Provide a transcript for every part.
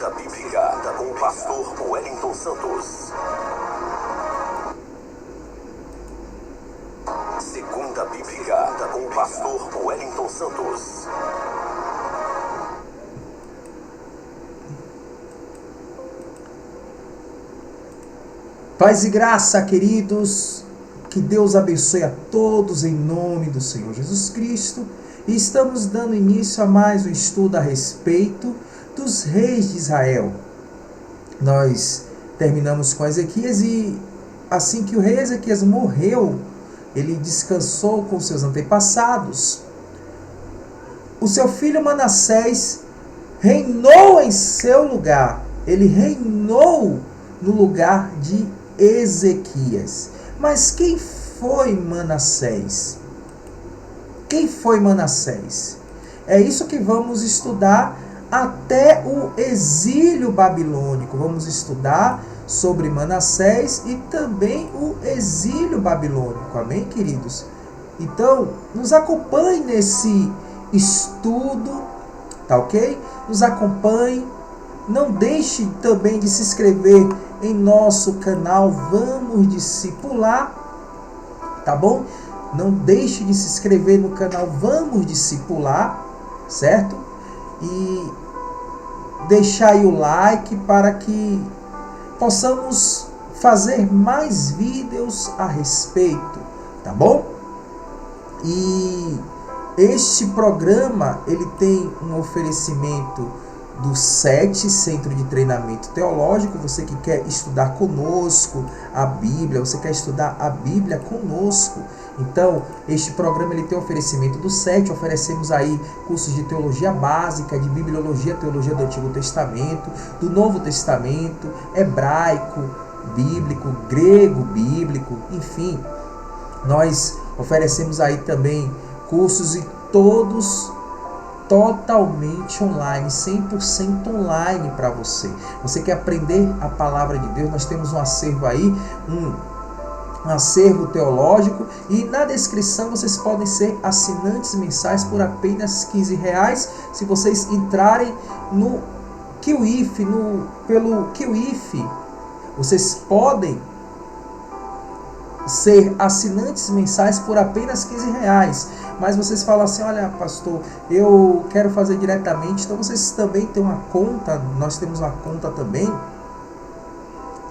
Segunda Bíblica, com o pastor Wellington Santos. Segunda Bíblica, com o pastor Wellington Santos. Paz e graça, queridos, que Deus abençoe a todos em nome do Senhor Jesus Cristo. E estamos dando início a mais um estudo a respeito dos reis de Israel. Nós terminamos com Ezequias e assim que o rei Ezequias morreu, ele descansou com seus antepassados. O seu filho Manassés reinou em seu lugar. Ele reinou no lugar de Ezequias. Mas quem foi Manassés? Quem foi Manassés? É isso que vamos estudar até o exílio babilônico. Vamos estudar sobre Manassés e também o exílio babilônico. Amém, queridos? Então, nos acompanhe nesse estudo, tá ok? Nos acompanhe. Não deixe também de se inscrever em nosso canal Vamos Discipular, tá bom? Não deixe de se inscrever no canal Vamos Discipular, certo? E deixar aí o like para que possamos fazer mais vídeos a respeito, tá bom? E este programa, ele tem um oferecimento do SET, Centro de Treinamento Teológico. Você que quer estudar conosco a Bíblia, você quer estudar a Bíblia conosco, então este programa ele tem oferecimento do SET. Oferecemos aí cursos de teologia básica, de bibliologia, teologia do Antigo Testamento, do Novo Testamento, hebraico bíblico, grego bíblico, enfim. Nós oferecemos aí também cursos e todos totalmente online, 100% online para você. Você quer aprender a palavra de Deus? Nós temos um acervo aí, um acervo teológico, e na descrição vocês podem ser assinantes mensais por apenas R$15. Se vocês entrarem no QIF, pelo QIF, vocês podem ser assinantes mensais por apenas R$15. Mas vocês falam assim: olha, pastor, eu quero fazer diretamente. Então vocês também têm uma conta. Nós temos uma conta também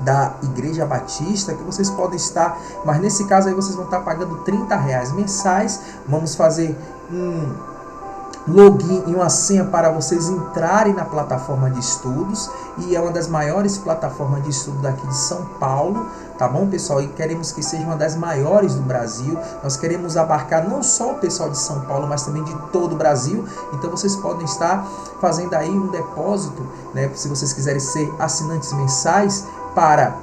da Igreja Batista que vocês podem estar, mas nesse caso aí vocês vão estar pagando R$30 mensais. Vamos fazer um login e uma senha para vocês entrarem na plataforma de estudos, e é uma das maiores plataformas de estudo daqui de São Paulo, tá bom, pessoal? E queremos que seja uma das maiores do Brasil. Nós queremos abarcar não só o pessoal de São Paulo, mas também de todo o Brasil. Então vocês podem estar fazendo aí um depósito, né, se vocês quiserem ser assinantes mensais, para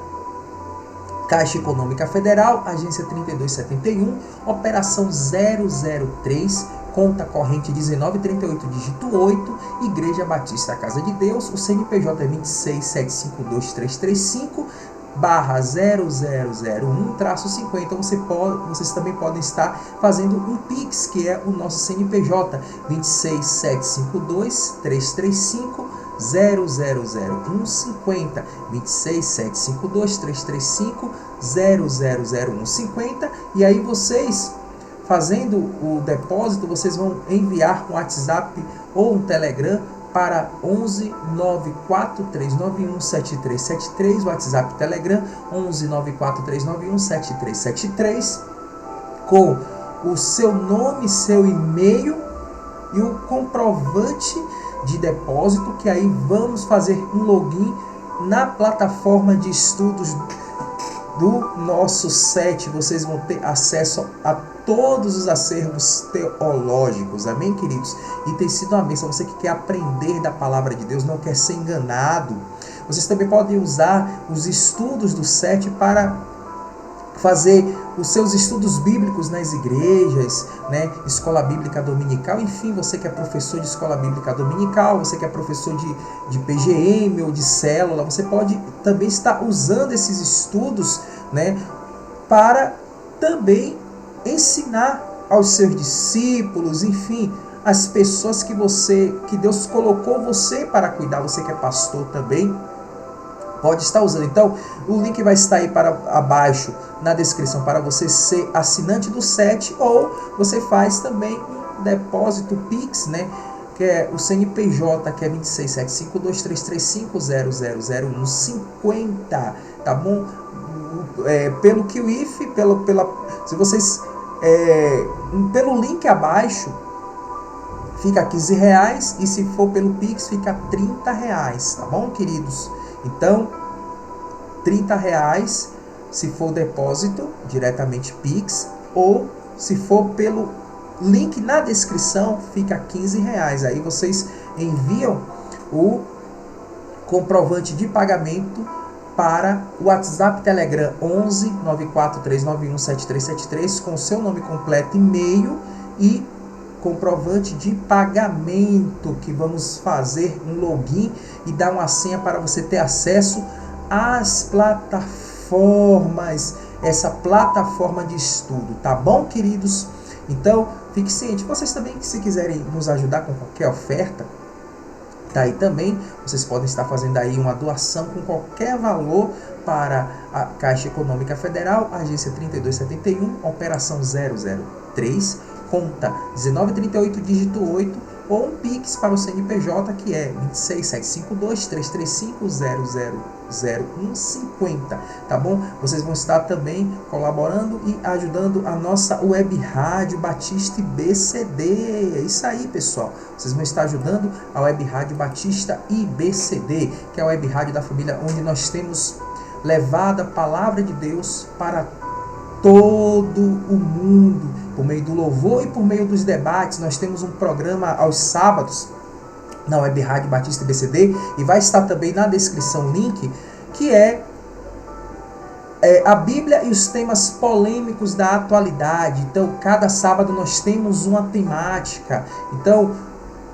Caixa Econômica Federal, agência 3271, operação 003, conta corrente 1938, dígito 8, Igreja Batista Casa de Deus. O CNPJ é 26752335/0001-50. Vocês também podem estar fazendo um Pix, que é o nosso CNPJ 26752335/0001-50, 26752335/0001-50. E aí vocês, fazendo o depósito, vocês vão enviar um WhatsApp ou um Telegram para 11 94391 7373, WhatsApp Telegram 11 94391 7373, com o seu nome, seu e-mail e o comprovante de depósito, que aí vamos fazer um login na plataforma de estudos do nosso SET. Vocês vão ter acesso a todos os acervos teológicos, amém, queridos? E tem sido uma bênção. Você que quer aprender da palavra de Deus, não quer ser enganado, vocês também podem usar os estudos do SET para fazer os seus estudos bíblicos nas igrejas, né? Escola Bíblica Dominical, enfim, você que é professor de Escola Bíblica Dominical, você que é professor de PGM ou de célula, você pode também estar usando esses estudos, né, para também ensinar aos seus discípulos, enfim, as pessoas que Deus colocou você para cuidar, você que é pastor também, pode estar usando. Então, o link vai estar aí para abaixo na descrição para você ser assinante do SET, ou você faz também um depósito Pix, né? Que é o CNPJ, que é 2675235000150, tá bom? Pelo QIF, se vocês pelo link abaixo fica R$15, e se for pelo Pix fica R$30, tá bom, queridos? Então, R$30 se for depósito diretamente Pix, ou se for pelo link na descrição fica R$15. Aí vocês enviam o comprovante de pagamento para o WhatsApp Telegram 11 94391 7373 com seu nome completo, e-mail e comprovante de pagamento, que vamos fazer um login e dar uma senha para você ter acesso às plataformas, essa plataforma de estudo, tá bom, queridos? Então, fique ciente. Vocês também, se quiserem nos ajudar com qualquer oferta, tá aí também, vocês podem estar fazendo aí uma doação com qualquer valor para a Caixa Econômica Federal, agência 3271, operação 003, conta 1938, dígito 8, ou um Pix para o CNPJ, que é 26752-335-0000150, tá bom? Vocês vão estar também colaborando e ajudando a nossa web rádio Batista IBCD. É isso aí, pessoal. Vocês vão estar ajudando a web rádio Batista IBCD, que é a web rádio da família, onde nós temos levado a palavra de Deus para todo o mundo, por meio do louvor e por meio dos debates. Nós temos um programa aos sábados na Web Rádio Batista IBCD, e vai estar também na descrição o link, que é a Bíblia e os temas polêmicos da atualidade. Então, cada sábado nós temos uma temática. Então,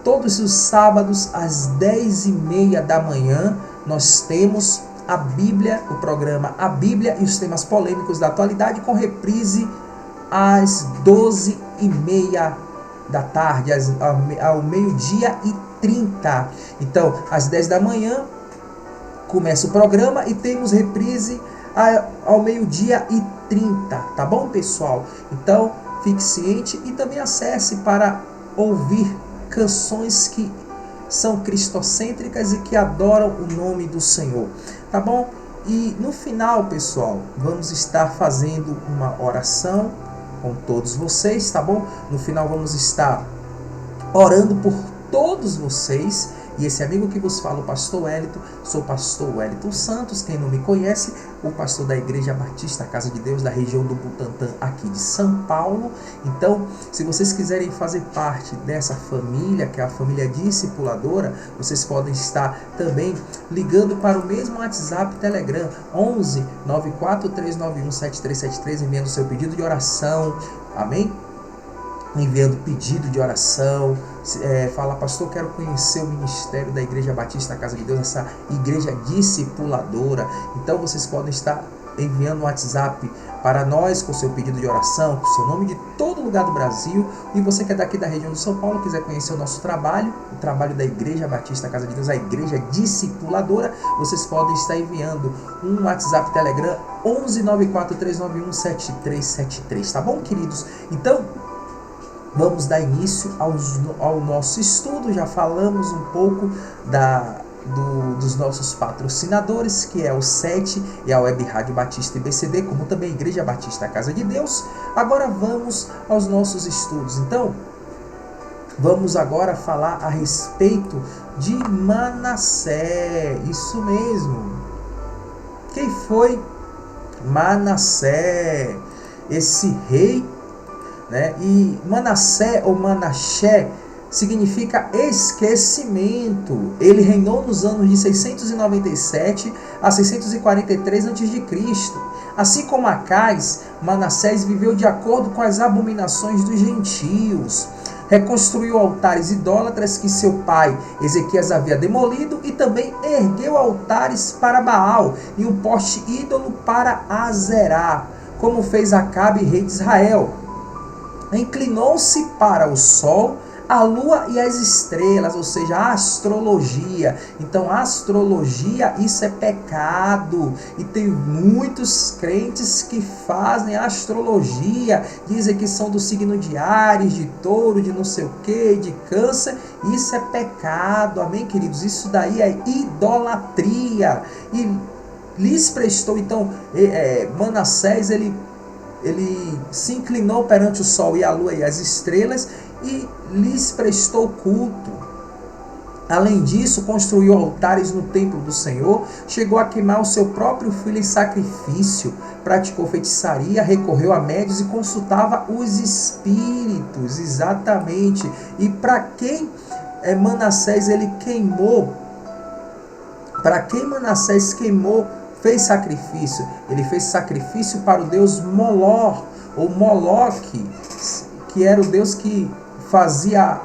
todos os sábados às 10h30 da manhã nós temos a Bíblia, o programa A Bíblia e os temas polêmicos da atualidade, com reprise às 12h30 da tarde, ao 12h30. Então, às 10 da manhã começa o programa e temos reprise ao 12h30, tá bom, pessoal? Então, fique ciente e também acesse para ouvir canções que são cristocêntricas e que adoram o nome do Senhor, tá bom? E no final, pessoal, vamos estar fazendo uma oração com todos vocês, tá bom? No final vamos estar orando por todos vocês. E esse amigo que vos fala, o pastor Wellington, sou o pastor Wellington Santos. Quem não me conhece, o pastor da Igreja Batista Casa de Deus, da região do Butantã, aqui de São Paulo. Então, se vocês quiserem fazer parte dessa família, que é a família discipuladora, vocês podem estar também ligando para o mesmo WhatsApp Telegram, 11 94391 7373, enviando seu pedido de oração, amém? Enviando pedido de oração, fala, pastor, quero conhecer o ministério da Igreja Batista Casa de Deus, essa igreja discipuladora. Então vocês podem estar enviando um WhatsApp para nós com seu pedido de oração, com seu nome, de todo lugar do Brasil. E você que é daqui da região de São Paulo, quiser conhecer o nosso trabalho, o trabalho da Igreja Batista Casa de Deus, a igreja discipuladora, vocês podem estar enviando um WhatsApp Telegram, 11 94391 7373, tá bom, queridos? Então, vamos dar início ao nosso estudo. Já falamos um pouco dos nossos patrocinadores, que é o SET e a Web Rádio Batista IBCD, como também a Igreja Batista Casa de Deus. Agora vamos aos nossos estudos. Então, vamos agora falar a respeito de Manassés. Isso mesmo. Quem foi Manassés? Esse rei, né? E Manassés ou Manassé significa esquecimento. Ele reinou nos anos de 697 a 643 a.C. Assim como Acais, Manassés viveu de acordo com as abominações dos gentios. Reconstruiu altares idólatras que seu pai Ezequias havia demolido, e também ergueu altares para Baal e um poste ídolo para Azerá, como fez Acabe, rei de Israel. Inclinou-se para o sol, a lua e as estrelas, ou seja, a astrologia. Então, a astrologia, isso é pecado. E tem muitos crentes que fazem astrologia, dizem que são do signo de Áries, de Touro, de não sei o que, de Câncer. Isso é pecado, amém, queridos? Isso daí é idolatria. E lhes prestou, então, Manassés, ele se inclinou perante o sol e a lua e as estrelas e lhes prestou culto. Além disso, construiu altares no templo do Senhor, chegou a queimar o seu próprio filho em sacrifício, praticou feitiçaria, recorreu a médios e consultava os espíritos, exatamente. E para quem Manassés ele queimou, para quem Manassés queimou, fez sacrifício? Ele fez sacrifício para o deus Molor, ou Moloque, que era o deus que fazia,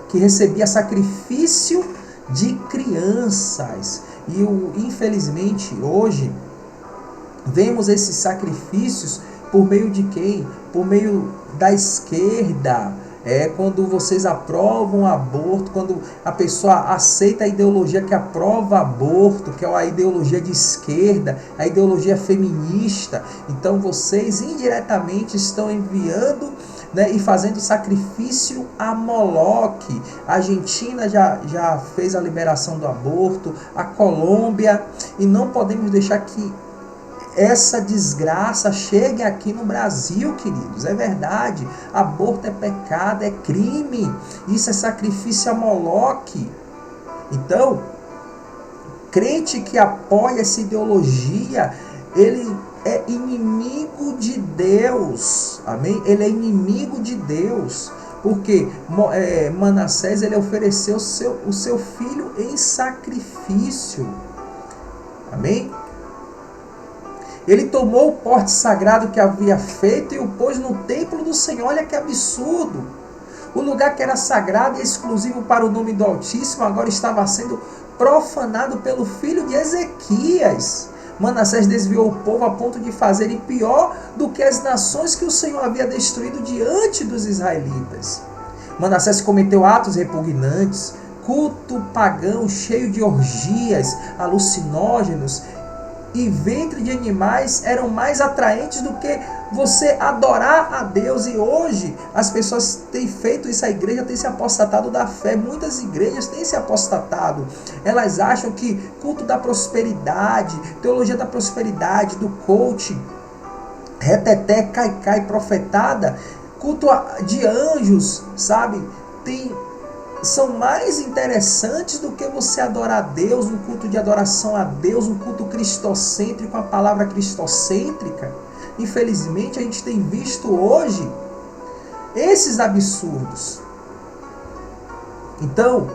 que recebia sacrifício de crianças. E infelizmente hoje vemos esses sacrifícios por meio de quem? Por meio da esquerda. Quando vocês aprovam aborto, quando a pessoa aceita a ideologia que aprova aborto, que é a ideologia de esquerda, a ideologia feminista, então vocês indiretamente estão enviando, e fazendo sacrifício a Moloque. A Argentina já fez a liberação do aborto, a Colômbia, e não podemos deixar que essa desgraça chegue aqui no Brasil, queridos. É verdade, aborto é pecado, é crime, isso é sacrifício a Moloque. Então, crente que apoia essa ideologia, ele é inimigo de Deus, amém? Ele é inimigo de Deus, porque Manassés ele ofereceu o seu filho em sacrifício, amém? Ele tomou o porte sagrado que havia feito e o pôs no templo do Senhor. Olha que absurdo! O lugar que era sagrado e exclusivo para o nome do Altíssimo agora estava sendo profanado pelo filho de Ezequias. Manassés desviou o povo a ponto de fazerem pior do que as nações que o Senhor havia destruído diante dos israelitas. Manassés cometeu atos repugnantes, culto pagão cheio de orgias, alucinógenos, e ventre de animais eram mais atraentes do que você adorar a Deus. E hoje as pessoas têm feito isso, a igreja tem se apostatado da fé. Muitas igrejas têm se apostatado. Elas acham que culto da prosperidade, teologia da prosperidade, do coaching, reteté, caicai, profetada, culto de anjos, sabe? São mais interessantes do que você adorar a Deus, um culto de adoração a Deus, um culto cristocêntrico, a palavra cristocêntrica. Infelizmente, a gente tem visto hoje esses absurdos. Então,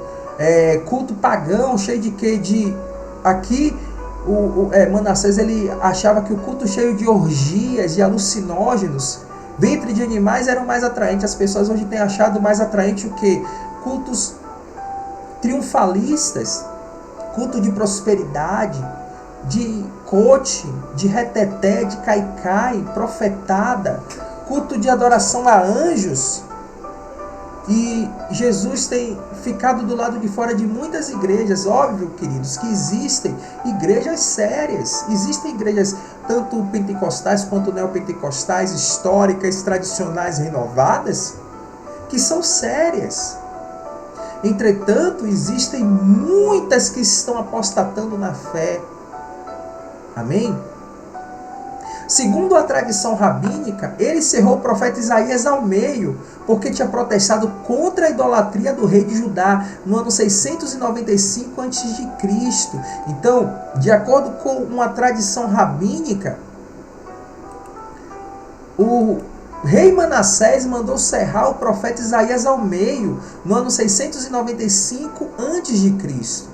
culto pagão, cheio de quê? Aqui, Manassés ele achava que o culto cheio de orgias e alucinógenos, ventre de animais, eram mais atraentes. As pessoas hoje têm achado mais atraente o quê? Cultos triunfalistas, culto de prosperidade, de coaching, de reteté, de caicai, profetada, culto de adoração a anjos. E Jesus tem ficado do lado de fora de muitas igrejas. Óbvio, queridos, que existem igrejas sérias, existem igrejas tanto pentecostais quanto neopentecostais, históricas, tradicionais, renovadas, que são sérias. Entretanto, existem muitas que estão apostatando na fé. Amém? Segundo a tradição rabínica, ele cerrou o profeta Isaías ao meio, porque tinha protestado contra a idolatria do rei de Judá no ano 695 a.C. Então, de acordo com uma tradição rabínica, o rei Manassés mandou cerrar o profeta Isaías ao meio, no ano 695 a.C.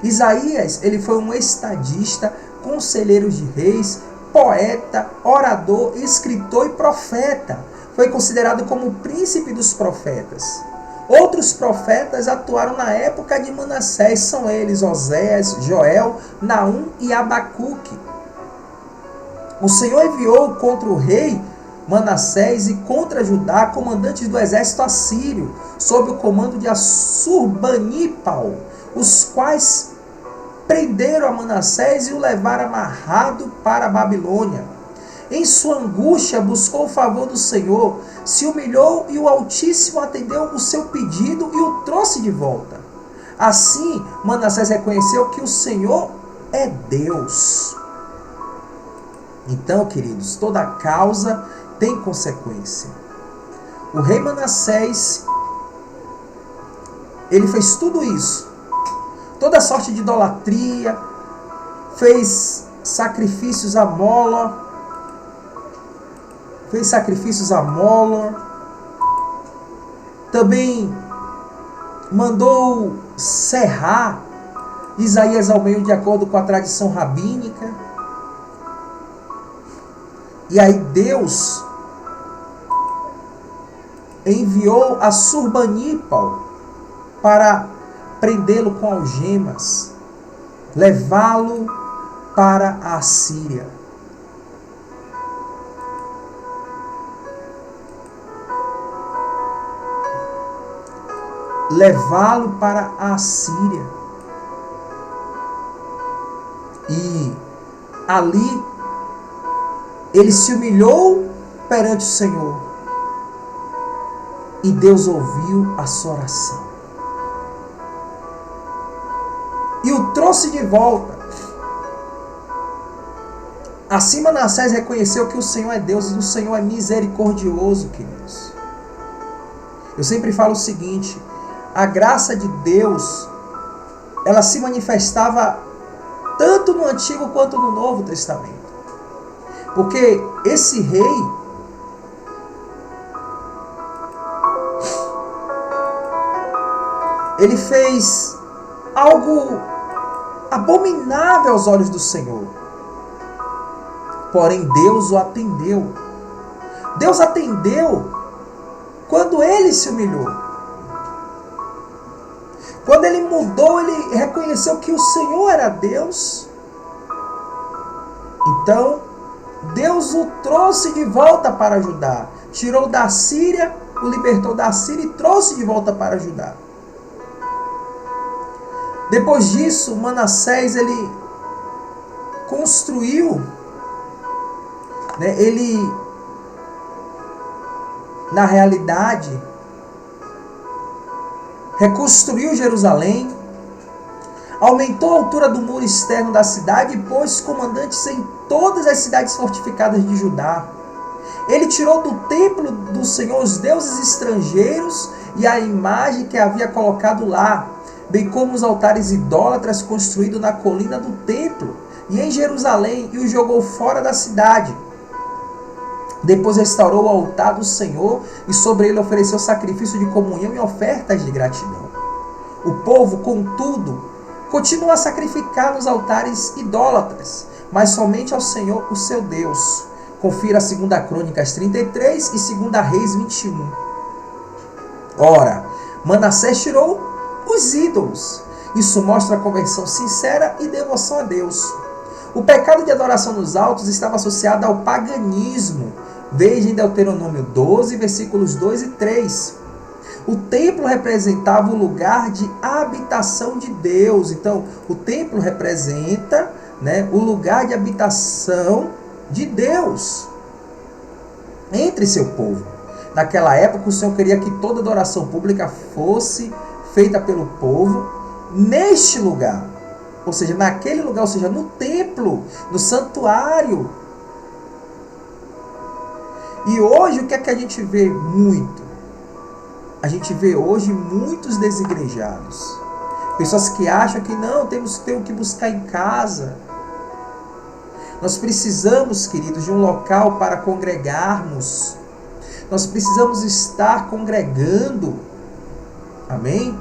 Isaías, ele foi um estadista, conselheiro de reis, poeta, orador, escritor e profeta. Foi considerado como o príncipe dos profetas. Outros profetas atuaram na época de Manassés, são eles Oséias, Joel, Naum e Abacuque. O Senhor enviou contra o rei Manassés e contra Judá comandantes do exército assírio, sob o comando de Assurbanipal, os quais prenderam a Manassés e o levaram amarrado para a Babilônia. Em sua angústia buscou o favor do Senhor, se humilhou e o Altíssimo atendeu o seu pedido e o trouxe de volta. Assim, Manassés reconheceu que o Senhor é Deus. Então, queridos, toda causa tem consequência. O rei Manassés, ele fez tudo isso. Toda sorte de idolatria, fez sacrifícios a Moloch, também mandou serrar Isaías ao meio de acordo com a tradição rabínica. E aí Deus enviou Assurbanipal para prendê-lo com algemas, levá-lo para a Assíria. Levá-lo para a Assíria. E ali ele se humilhou perante o Senhor. E Deus ouviu a sua oração. E o trouxe de volta. Assim Manassés reconheceu que o Senhor é Deus e o Senhor é misericordioso, queridos. Eu sempre falo o seguinte: a graça de Deus, ela se manifestava tanto no Antigo quanto no Novo Testamento. Porque esse rei, ele fez algo abominável aos olhos do Senhor. Porém, Deus o atendeu. Deus atendeu quando ele se humilhou. Quando ele mudou, ele reconheceu que o Senhor era Deus. Então, Deus o trouxe de volta para Judá. Tirou da Síria, o libertou da Síria e trouxe de volta para Judá. Depois disso, Manassés, ele construiu, ele, na realidade, reconstruiu Jerusalém, aumentou a altura do muro externo da cidade e pôs comandantes em todas as cidades fortificadas de Judá. Ele tirou do templo do Senhor os deuses estrangeiros e a imagem que havia colocado lá, bem como os altares idólatras construídos na colina do templo e em Jerusalém, e os jogou fora da cidade. Depois restaurou o altar do Senhor e sobre ele ofereceu sacrifício de comunhão e ofertas de gratidão. O povo, contudo, continua a sacrificar nos altares idólatras, mas somente ao Senhor, o seu Deus. Confira 2 Crônicas 33 e 2 Reis 21. Ora, Manassés tirou os ídolos. Isso mostra a conversão sincera e devoção a Deus. O pecado de adoração nos altos estava associado ao paganismo. Veja em Deuteronômio 12, versículos 2 e 3. O templo representava o lugar de habitação de Deus. Então, o templo representa, o lugar de habitação de Deus entre seu povo. Naquela época, o Senhor queria que toda adoração pública fosse feita pelo povo neste lugar. Ou seja, naquele lugar, ou seja, no templo, no santuário. E hoje, o que é que a gente vê muito? A gente vê hoje muitos desigrejados. Pessoas que acham que não, temos que buscar em casa. Nós precisamos, queridos, de um local para congregarmos. Nós precisamos estar congregando. Amém?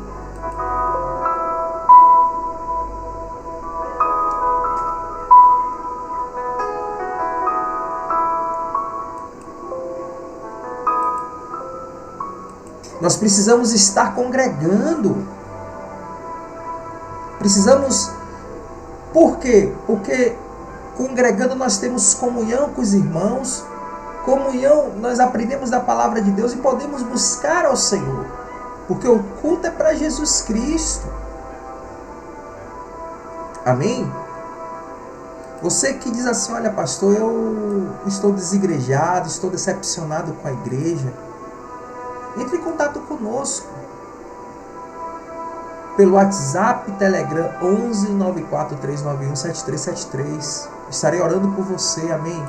Nós precisamos estar congregando. Precisamos. Por quê? Porque congregando nós temos comunhão com os irmãos, Comunhão, nós aprendemos da palavra de Deus e podemos buscar ao Senhor. Porque o culto é para Jesus Cristo. Amém? Você que diz assim, olha pastor, eu estou desigrejado, estou decepcionado com a igreja. Entre em contato conosco. Pelo WhatsApp, Telegram 11 94 391 7373. Estarei orando por você, amém?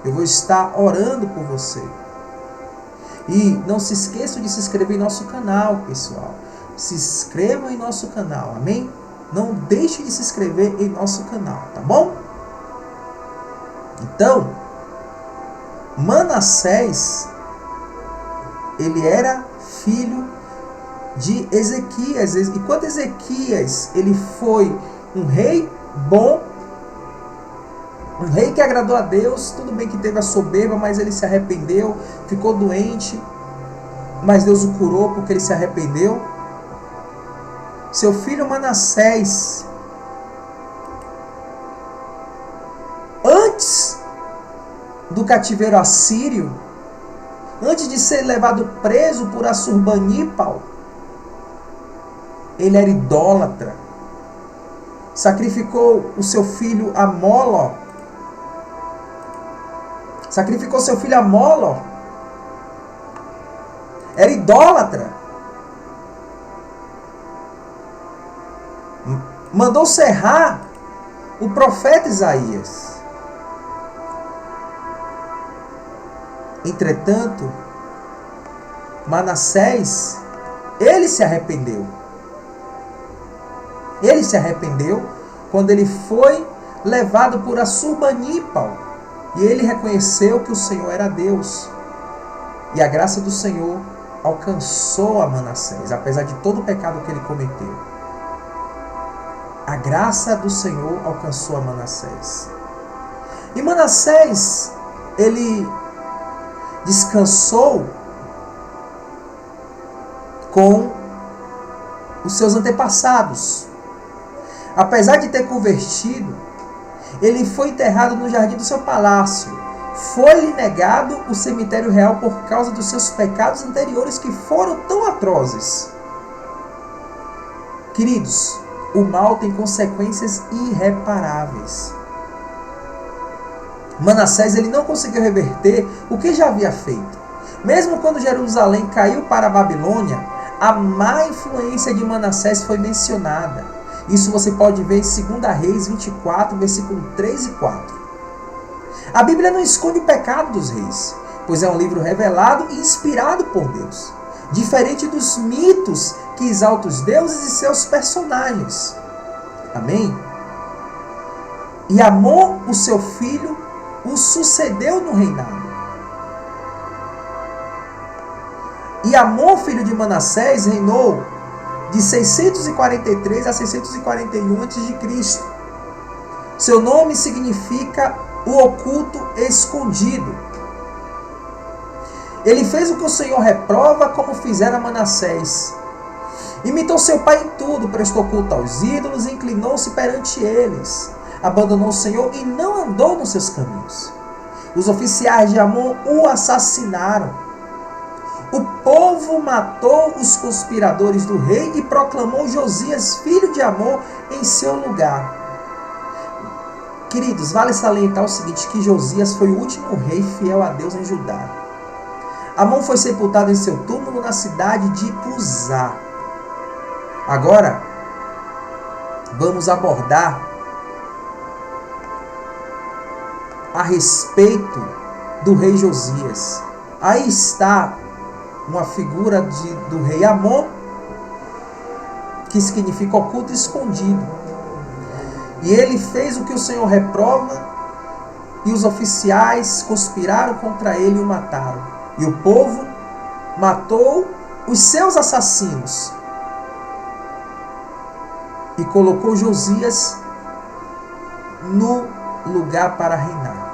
Eu vou estar orando por você. E não se esqueçam de se inscrever em nosso canal, pessoal. Se inscrevam em nosso canal, amém? Não deixe de se inscrever em nosso canal, tá bom? Então, Manassés, ele era filho de Ezequias. Enquanto Ezequias, ele foi um rei bom, um rei que agradou a Deus, tudo bem que teve a soberba, mas ele se arrependeu, ficou doente, mas Deus o curou porque ele se arrependeu. Seu filho Manassés, antes do cativeiro assírio, antes de ser levado preso por Assurbanipal, ele era idólatra. Sacrificou o seu filho a Móló. Sacrificou seu filho a Móló. Era idólatra. Mandou serrar o profeta Isaías. Entretanto, Manassés, ele se arrependeu. Ele se arrependeu quando ele foi levado por Assurbanipal. E ele reconheceu que o Senhor era Deus. E a graça do Senhor alcançou a Manassés, apesar de todo o pecado que ele cometeu. A graça do Senhor alcançou a Manassés. E Manassés, ele descansou com os seus antepassados. Apesar de ter convertido, ele foi enterrado no jardim do seu palácio. Foi-lhe negado o cemitério real por causa dos seus pecados anteriores que foram tão atrozes. Queridos, o mal tem consequências irreparáveis. Manassés, ele não conseguiu reverter o que já havia feito. Mesmo quando Jerusalém caiu para a Babilônia, a má influência de Manassés foi mencionada. Isso você pode ver em 2 Reis 24, versículo 3 e 4. A Bíblia não esconde o pecado dos reis, pois é um livro revelado e inspirado por Deus. Diferente dos mitos que exaltam os deuses e seus personagens. Amém? E Amon, o seu filho, o sucedeu no reinado. E Amon, filho de Manassés, reinou de 643 a 641 a.C. Seu nome significa o oculto escondido. Ele fez o que o Senhor reprova, como fizera Manassés. Imitou seu pai em tudo, prestou culto aos ídolos e inclinou-se perante eles. Abandonou o Senhor e não andou nos seus caminhos. Os oficiais de Amon o assassinaram. O povo matou os conspiradores do rei e proclamou Josias, filho de Amon, em seu lugar. Queridos, vale salientar o seguinte, que Josias foi o último rei fiel a Deus em Judá. Amon foi sepultado em seu túmulo na cidade de Uzá. Agora, vamos abordar a respeito do rei Josias. Aí está uma figura do rei Amon, que significa oculto e escondido. E ele fez o que o Senhor reprova, e os oficiais conspiraram contra ele e o mataram. E o povo matou os seus assassinos e colocou Josias no lugar para reinar.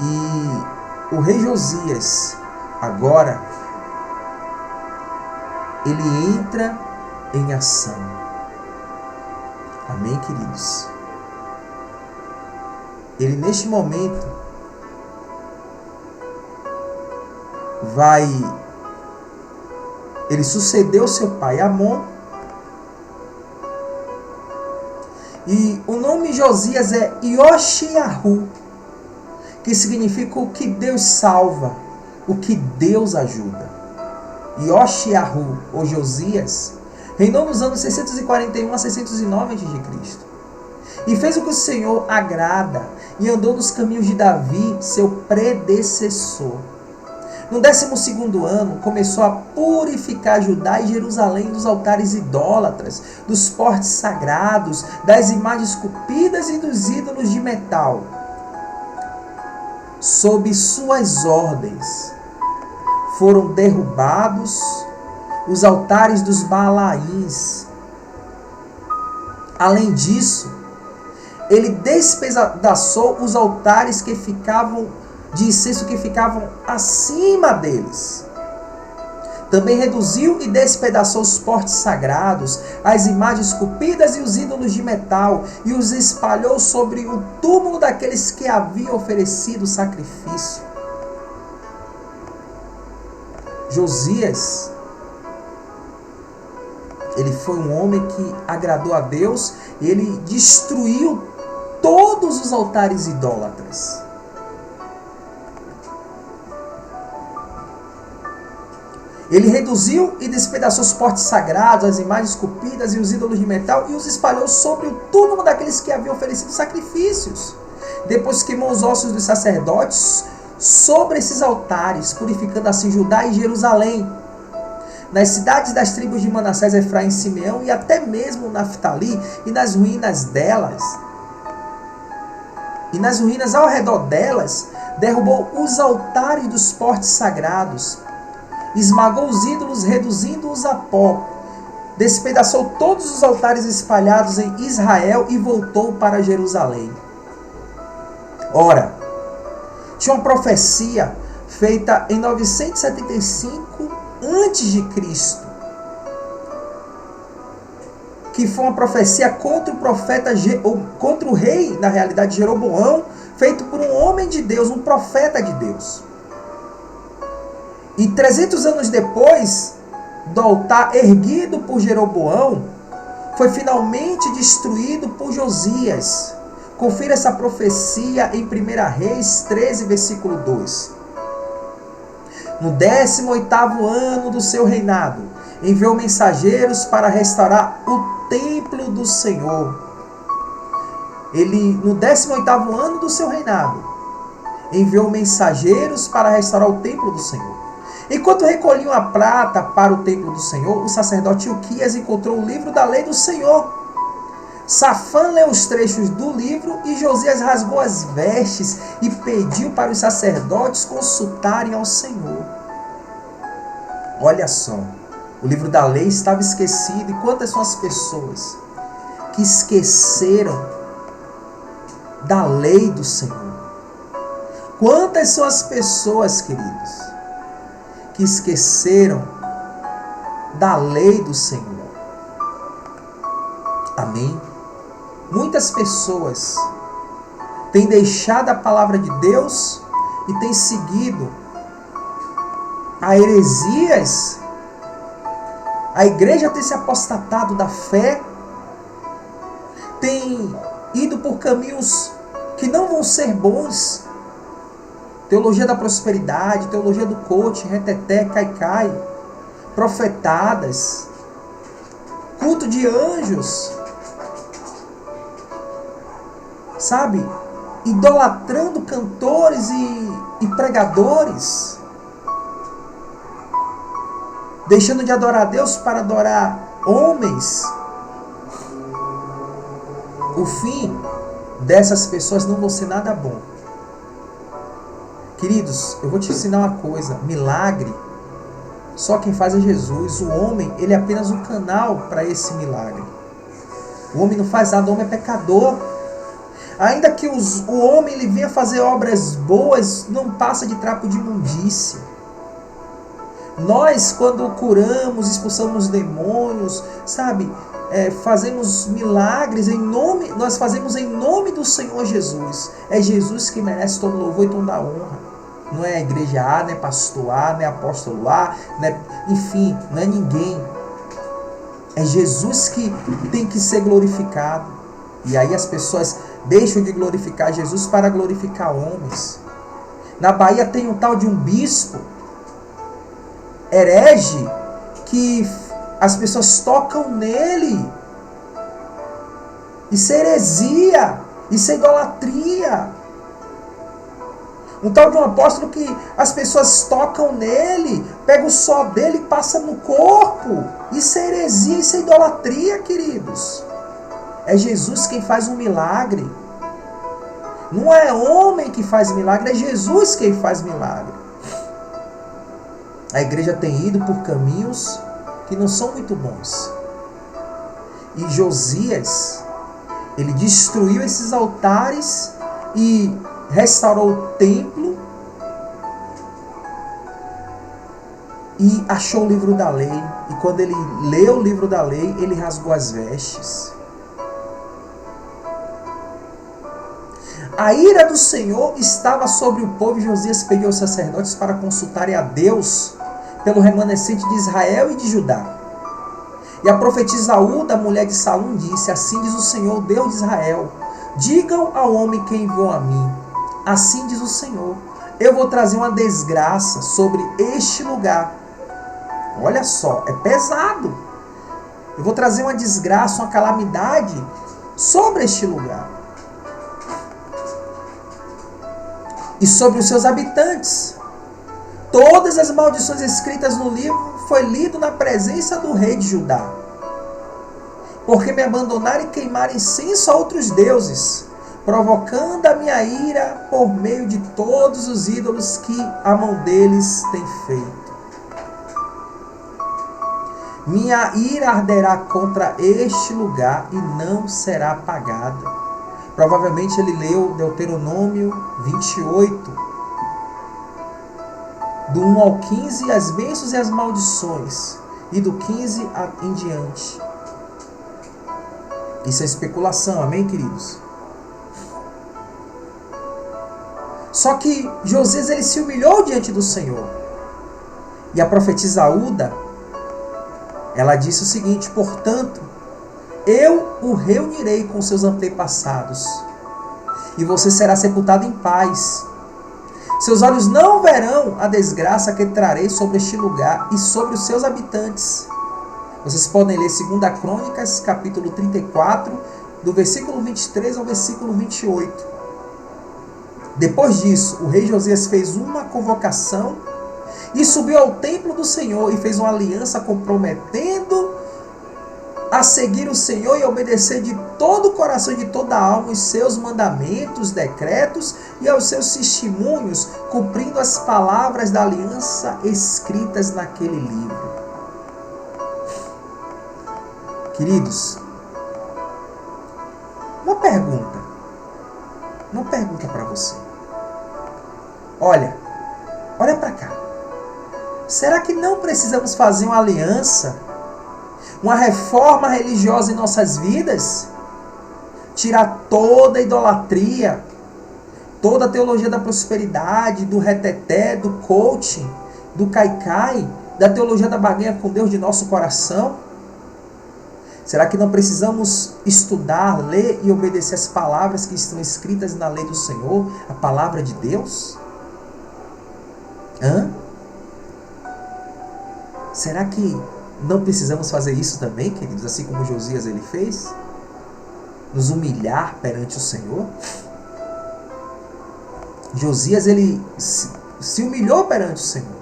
E o rei Josias, agora, ele entra em ação. Amém, queridos? ele neste momento ele sucedeu seu pai Amon, e o nome Josias é Yoshiahu, que significa o que Deus salva, o que Deus ajuda. Yoshiahu, ou Josias, reinou nos anos 641 a 609 a.C. e fez o que o Senhor agrada, e andou nos caminhos de Davi, seu predecessor. No 12º ano, começou a purificar Judá e Jerusalém dos altares idólatras, dos postes sagrados, das imagens esculpidas e dos ídolos de metal. Sob suas ordens, foram derrubados os altares dos Baalaíns. Além disso, ele despedaçou os altares que ficavam de incenso que ficavam acima deles. Também reduziu e despedaçou os postes sagrados, as imagens esculpidas e os ídolos de metal, e os espalhou sobre o túmulo daqueles que haviam oferecido sacrifício. Josias, ele foi um homem que agradou a Deus, e ele destruiu todos os altares idólatras. Ele reduziu e despedaçou os postes sagrados, as imagens esculpidas e os ídolos de metal, e os espalhou sobre o túmulo daqueles que haviam oferecido sacrifícios. Depois queimou os ossos dos sacerdotes sobre esses altares, purificando assim Judá e Jerusalém. Nas cidades das tribos de Manassés, Efraim e Simeão, e até mesmo Naftali, e nas ruínas delas, e nas ruínas ao redor delas, derrubou os altares dos postes sagrados, esmagou os ídolos, reduzindo-os a pó, despedaçou todos os altares espalhados em Israel e voltou para Jerusalém. Ora, tinha uma profecia feita em 975 a.C., que foi uma profecia contra o profeta, contra o rei, na realidade, Jeroboão, feito por um homem de Deus, um profeta de Deus. E 300 anos depois do altar erguido por Jeroboão, foi finalmente destruído por Josias. Confira essa profecia em 1 Reis 13, versículo 2. No 18º ano do seu reinado, enviou mensageiros para restaurar o templo do Senhor. No 18º ano do seu reinado, enviou mensageiros para restaurar o templo do Senhor. Enquanto recolhiam a prata para o templo do Senhor, o sacerdote Ilquias encontrou o livro da lei do Senhor. Safã leu os trechos do livro e Josias rasgou as vestes e pediu para os sacerdotes consultarem ao Senhor. Olha só, o livro da lei estava esquecido. E quantas são as pessoas que esqueceram da lei do Senhor? Quantas são as pessoas, queridos, que esqueceram da lei do Senhor? Amém? Muitas pessoas têm deixado a palavra de Deus e têm seguido a heresias. A igreja tem se apostatado da fé, tem ido por caminhos que não vão ser bons. Teologia da prosperidade, teologia do coach, reteté, caicai, profetadas, culto de anjos, sabe? Idolatrando cantores e pregadores, deixando de adorar a Deus para adorar homens. O fim dessas pessoas não vai ser nada bom. Queridos, eu vou te ensinar uma coisa. Milagre, só quem faz é Jesus. O homem, ele é apenas um canal para esse milagre. O homem não faz nada, o homem é pecador. Ainda que o homem ele venha fazer obras boas, não passa de trapo de imundícia. Nós, quando curamos, expulsamos demônios, sabe, fazemos milagres nós fazemos em nome do Senhor Jesus. É Jesus que merece todo louvor e toda a honra. Não é a igreja A, não é pastor A, não é apóstolo A, enfim, não é ninguém. É Jesus que tem que ser glorificado. E aí as pessoas deixam de glorificar Jesus para glorificar homens. Na Bahia tem um tal de um bispo herege que as pessoas tocam nele. Isso é heresia, isso é idolatria. Um tal de um apóstolo que as pessoas tocam nele, pega o sol dele e passa no corpo. Isso é heresia, isso é idolatria, queridos. É Jesus quem faz um milagre. Não é homem que faz milagre, é Jesus quem faz milagre. A igreja tem ido por caminhos que não são muito bons. E Josias, ele destruiu esses altares e restaurou o templo e achou o livro da lei. E quando ele leu o livro da lei, ele rasgou as vestes. A ira do Senhor estava sobre o povo e Josias pediu aos sacerdotes para consultarem a Deus pelo remanescente de Israel e de Judá. E a profetisa Uda, mulher de Salum, disse: assim diz o Senhor, Deus de Israel, digam ao homem que enviou a mim, assim diz o Senhor, eu vou trazer uma desgraça sobre este lugar. Olha só, é pesado. Eu vou trazer uma desgraça, uma calamidade sobre este lugar. E sobre os seus habitantes. Todas as maldições escritas no livro foi lido na presença do rei de Judá. Porque me abandonaram e queimaram incenso a outros deuses, provocando a minha ira por meio de todos os ídolos que a mão deles tem feito. Minha ira arderá contra este lugar e não será apagada. Provavelmente ele leu Deuteronômio 28, do 1 ao 15, as bênçãos e as maldições, e do 15 em diante. Isso é especulação, amém, queridos? Só que Josias, ele se humilhou diante do Senhor. E a profetisa Uda, ela disse o seguinte: portanto, eu o reunirei com seus antepassados, e você será sepultado em paz. Seus olhos não verão a desgraça que trarei sobre este lugar e sobre os seus habitantes. Vocês podem ler 2 Crônicas, capítulo 34, do versículo 23 ao versículo 28. Depois disso, o rei Josias fez uma convocação e subiu ao templo do Senhor e fez uma aliança comprometendo a seguir o Senhor e obedecer de todo o coração e de toda a alma os seus mandamentos, decretos e aos seus testemunhos, cumprindo as palavras da aliança escritas naquele livro. Queridos, uma pergunta para você. Olha para cá. Será que não precisamos fazer uma aliança, uma reforma religiosa em nossas vidas? Tirar toda a idolatria, toda a teologia da prosperidade, do reteté, do coaching, do caicai, da teologia da barganha com Deus de nosso coração? Será que não precisamos estudar, ler e obedecer as palavras que estão escritas na lei do Senhor, a palavra de Deus? Será que não precisamos fazer isso também, queridos, assim como Josias ele fez? Nos humilhar perante o Senhor? Josias ele se humilhou perante o Senhor.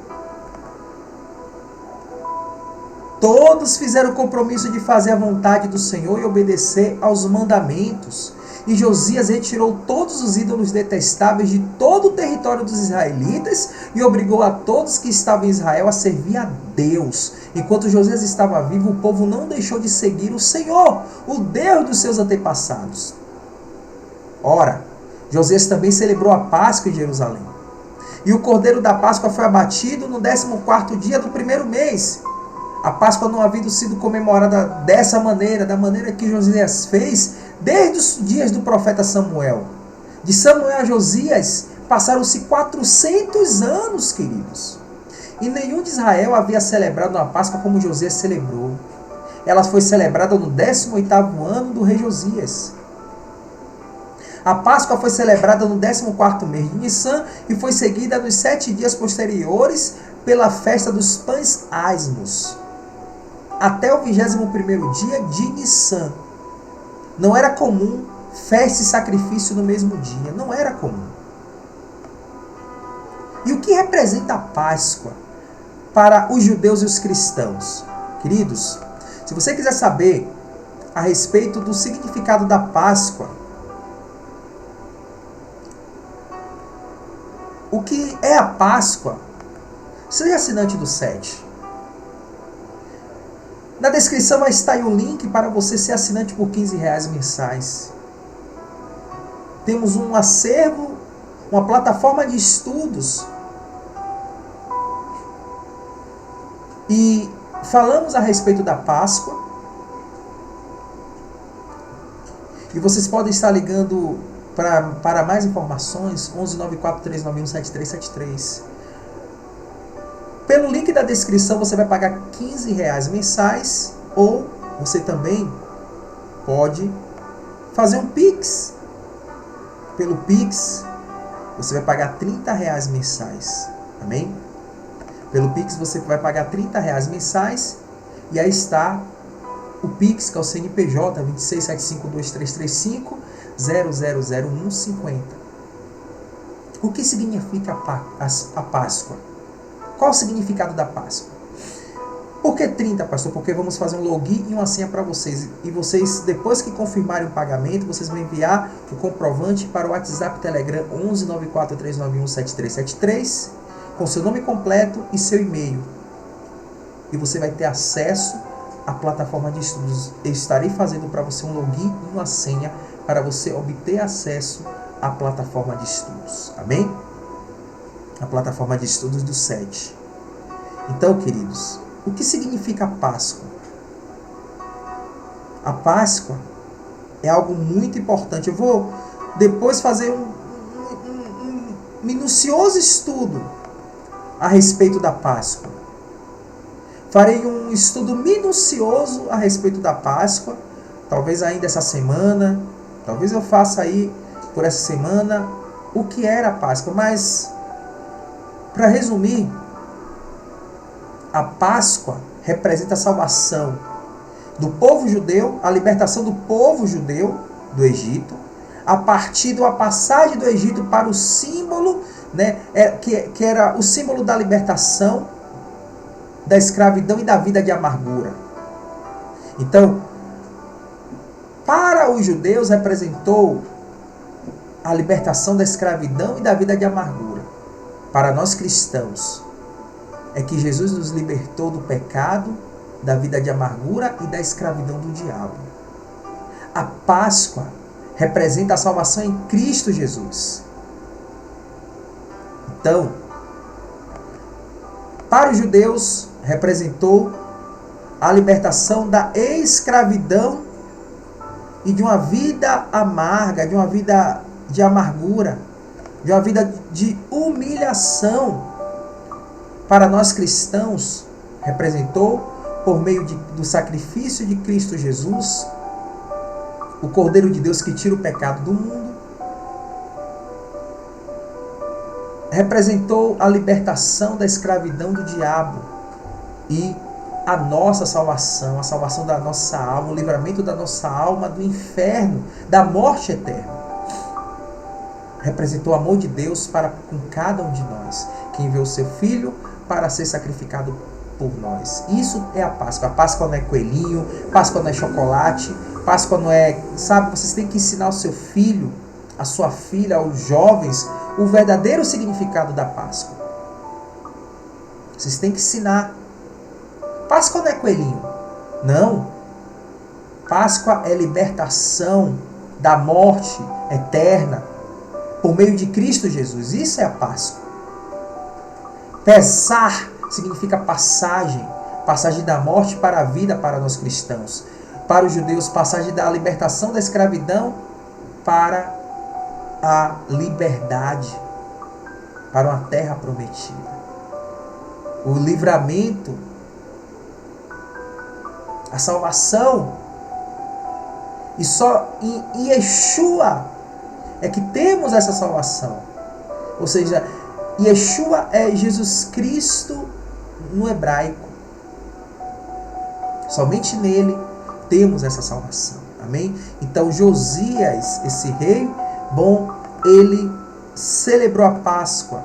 Todos fizeram o compromisso de fazer a vontade do Senhor e obedecer aos mandamentos. E Josias retirou todos os ídolos detestáveis de todo o território dos israelitas e obrigou a todos que estavam em Israel a servir a Deus. Enquanto Josias estava vivo, o povo não deixou de seguir o Senhor, o Deus dos seus antepassados. Ora, Josias também celebrou a Páscoa em Jerusalém. E o cordeiro da Páscoa foi abatido no 14º dia do primeiro mês. A Páscoa não havia sido comemorada dessa maneira, da maneira que Josias fez, desde os dias do profeta Samuel. De Samuel a Josias, passaram-se 400 anos, queridos. E nenhum de Israel havia celebrado uma Páscoa como Josias celebrou. Ela foi celebrada no 18º ano do rei Josias. A Páscoa foi celebrada no 14º mês de Nissan e foi seguida nos 7 dias posteriores pela festa dos pães asmos, até o 21º dia de Nissan. Não era comum festa e sacrifício no mesmo dia. Não era comum. E o que representa a Páscoa para os judeus e os cristãos? Queridos, se você quiser saber a respeito do significado da Páscoa, o que é a Páscoa, seja assinante do site. Na descrição vai estar aí o link para você ser assinante por R$15 mensais. Temos um acervo, uma plataforma de estudos. E falamos a respeito da Páscoa. E vocês podem estar ligando para mais informações, 11943917373. Pelo link da descrição você vai pagar R$15 mensais, ou você também pode fazer um Pix. Pelo Pix você vai pagar R$30 mensais. Amém? Pelo Pix você vai pagar R$30 mensais, e aí está o Pix, que é o CNPJ 26752335000150. O que significa a Páscoa? Qual o significado da Páscoa? Por que 30, pastor? Porque vamos fazer um login e uma senha para vocês. E vocês, depois que confirmarem o pagamento, vocês vão enviar o comprovante para o WhatsApp Telegram 11943917373 com seu nome completo e seu e-mail. E você vai ter acesso à plataforma de estudos. Eu estarei fazendo para você um login e uma senha para você obter acesso à plataforma de estudos. Amém? A plataforma de estudos do SET. Então, queridos, o que significa a Páscoa? A Páscoa é algo muito importante. Eu vou depois fazer um minucioso estudo a respeito da Páscoa. Farei um estudo minucioso a respeito da Páscoa, talvez ainda essa semana, talvez eu faça aí por essa semana o que era a Páscoa, mas para resumir, a Páscoa representa a salvação do povo judeu, a libertação do povo judeu do Egito, a partir da passagem do Egito para o símbolo, né, que era o símbolo da libertação, da escravidão e da vida de amargura. Então, para os judeus representou a libertação da escravidão e da vida de amargura. Para nós cristãos, é que Jesus nos libertou do pecado, da vida de amargura e da escravidão do diabo. A Páscoa representa a salvação em Cristo Jesus. Então, para os judeus, representou a libertação da escravidão e de uma vida amarga, de uma vida de amargura, de uma vida de humilhação. Para nós cristãos, representou, por meio do sacrifício de Cristo Jesus, o Cordeiro de Deus que tira o pecado do mundo, representou a libertação da escravidão do diabo e a nossa salvação, a salvação da nossa alma, o livramento da nossa alma do inferno, da morte eterna. Representou o amor de Deus para com cada um de nós, que enviou o seu Filho para ser sacrificado por nós. Isso é a Páscoa. A Páscoa não é coelhinho, Páscoa não é chocolate, Páscoa não é... Sabe, vocês têm que ensinar o seu filho, a sua filha, aos jovens, o verdadeiro significado da Páscoa. Vocês têm que ensinar. Páscoa não é coelhinho. Não. Páscoa é libertação da morte eterna por meio de Cristo Jesus. Isso é a Páscoa. Pesar significa passagem. Passagem da morte para a vida para nós cristãos. Para os judeus, passagem da libertação da escravidão para a liberdade, para uma terra prometida. O livramento, a salvação. E só em Yeshua é que temos essa salvação. Ou seja, Yeshua é Jesus Cristo no hebraico. Somente nele temos essa salvação. Amém? Então Josias, esse rei bom, ele celebrou a Páscoa.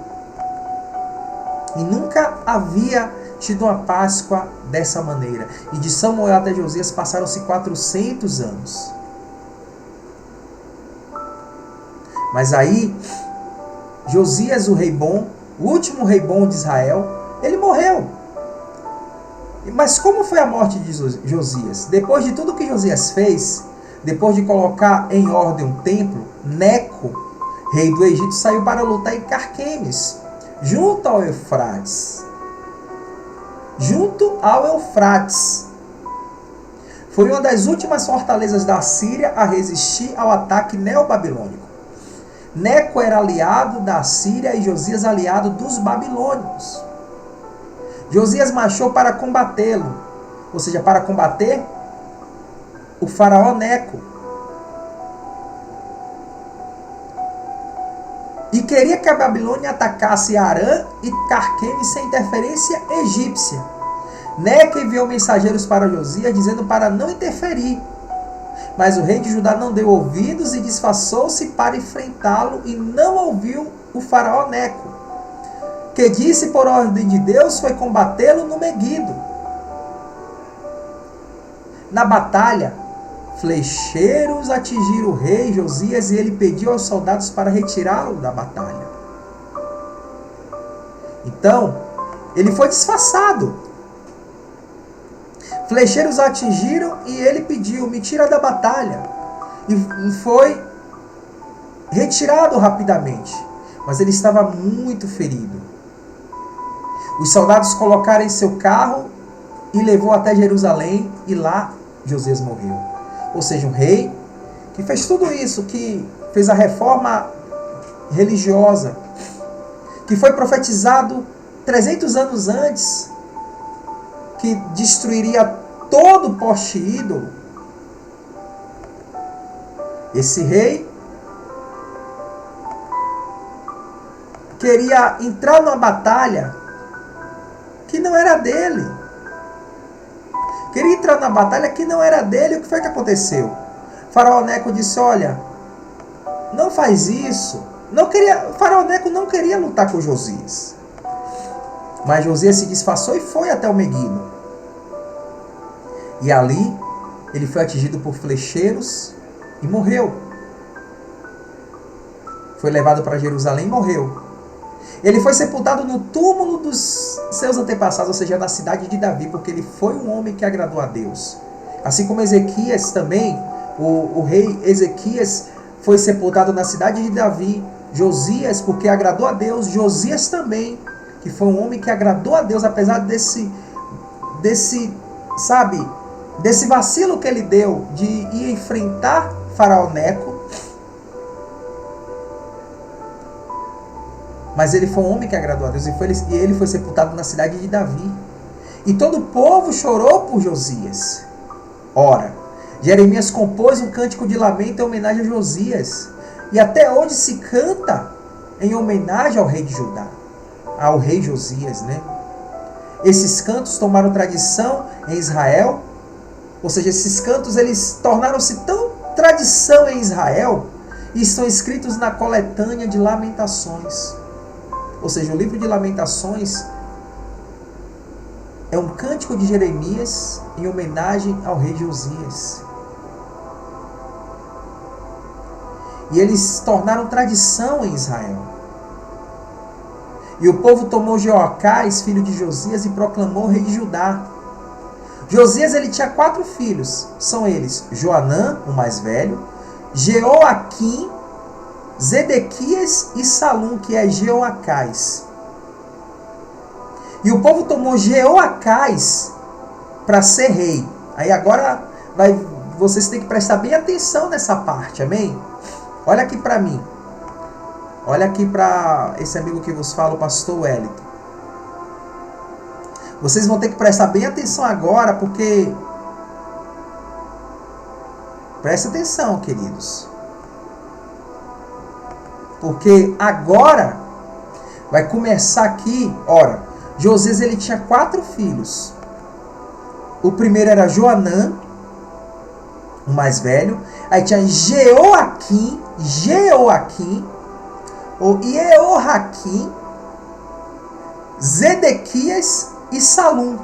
E nunca havia tido uma Páscoa dessa maneira. E de Samuel até Josias passaram-se 400 anos. Mas aí, Josias, o rei bom, o último rei bom de Israel, ele morreu. Mas como foi a morte de Josias? Depois de tudo que Josias fez, depois de colocar em ordem um templo, Neco, rei do Egito, saiu para lutar em Carquemes, junto ao Eufrates. Foi uma das últimas fortalezas da Síria a resistir ao ataque neobabilônico. Neco era aliado da Síria e Josias aliado dos babilônios. Josias marchou para combatê-lo, ou seja, para combater o faraó Neco. E queria que a Babilônia atacasse Arã e Carquemes sem interferência egípcia. Neco enviou mensageiros para Josias dizendo para não interferir. Mas o rei de Judá não deu ouvidos e disfarçou-se para enfrentá-lo e não ouviu o faraó Neco, que disse por ordem de Deus foi combatê-lo no Meguido. Na batalha, flecheiros atingiram o rei Josias e ele pediu aos soldados para retirá-lo da batalha. Então, ele foi disfarçado. Flecheiros atingiram e ele pediu, me tira da batalha. E foi retirado rapidamente. Mas ele estava muito ferido. Os soldados colocaram em seu carro e levou até Jerusalém e lá Josias morreu. Ou seja, um rei que fez tudo isso, que fez a reforma religiosa, que foi profetizado 300 anos antes, que destruiria todo o poste ídolo. Esse rei queria entrar numa batalha que não era dele. Queria entrar na batalha que não era dele. O que foi que aconteceu? O faraó Neco disse, olha, não faz isso. O faraó Neco não queria lutar com Josias. Mas Josias se disfarçou e foi até o Meguido. E ali ele foi atingido por flecheiros e morreu. Foi levado para Jerusalém e morreu. Ele foi sepultado no túmulo dos seus antepassados, ou seja, na cidade de Davi, porque ele foi um homem que agradou a Deus. Assim como Ezequias também, o rei Ezequias foi sepultado na cidade de Davi. Josias, porque agradou a Deus. Josias também, que foi um homem que agradou a Deus, apesar desse vacilo que ele deu de ir enfrentar faraó Neco. Mas ele foi um homem que agradou a Deus e ele foi sepultado na cidade de Davi. E todo o povo chorou por Josias. Ora, Jeremias compôs um cântico de lamento em homenagem a Josias. E até hoje se canta em homenagem ao rei de Judá, ao rei Josias, né? Esses cantos tomaram tradição em Israel. Ou seja, esses cantos eles tornaram-se tão tradição em Israel e estão escritos na coletânea de Lamentações. Ou seja, o livro de Lamentações é um cântico de Jeremias em homenagem ao rei Josias. E eles tornaram tradição em Israel. E o povo tomou Jeoacás, filho de Josias, e proclamou rei de Judá. Josias ele tinha 4 filhos. São eles Joanã, o mais velho, Jeoaquim, Zedequias e Salum, que é Jeoacás. E o povo tomou Jeoacás para ser rei. Aí agora vocês têm que prestar bem atenção nessa parte, amém? Olha aqui para mim. Olha aqui para esse amigo que vos fala, o pastor Wellington. Vocês vão ter que prestar bem atenção agora, porque... Presta atenção, queridos. Porque agora vai começar aqui, ora, Josias ele tinha 4 filhos. O primeiro era Joanã, o mais velho. Aí tinha Jeoaquim, ou Jeoaquim, Zedequias e Salum,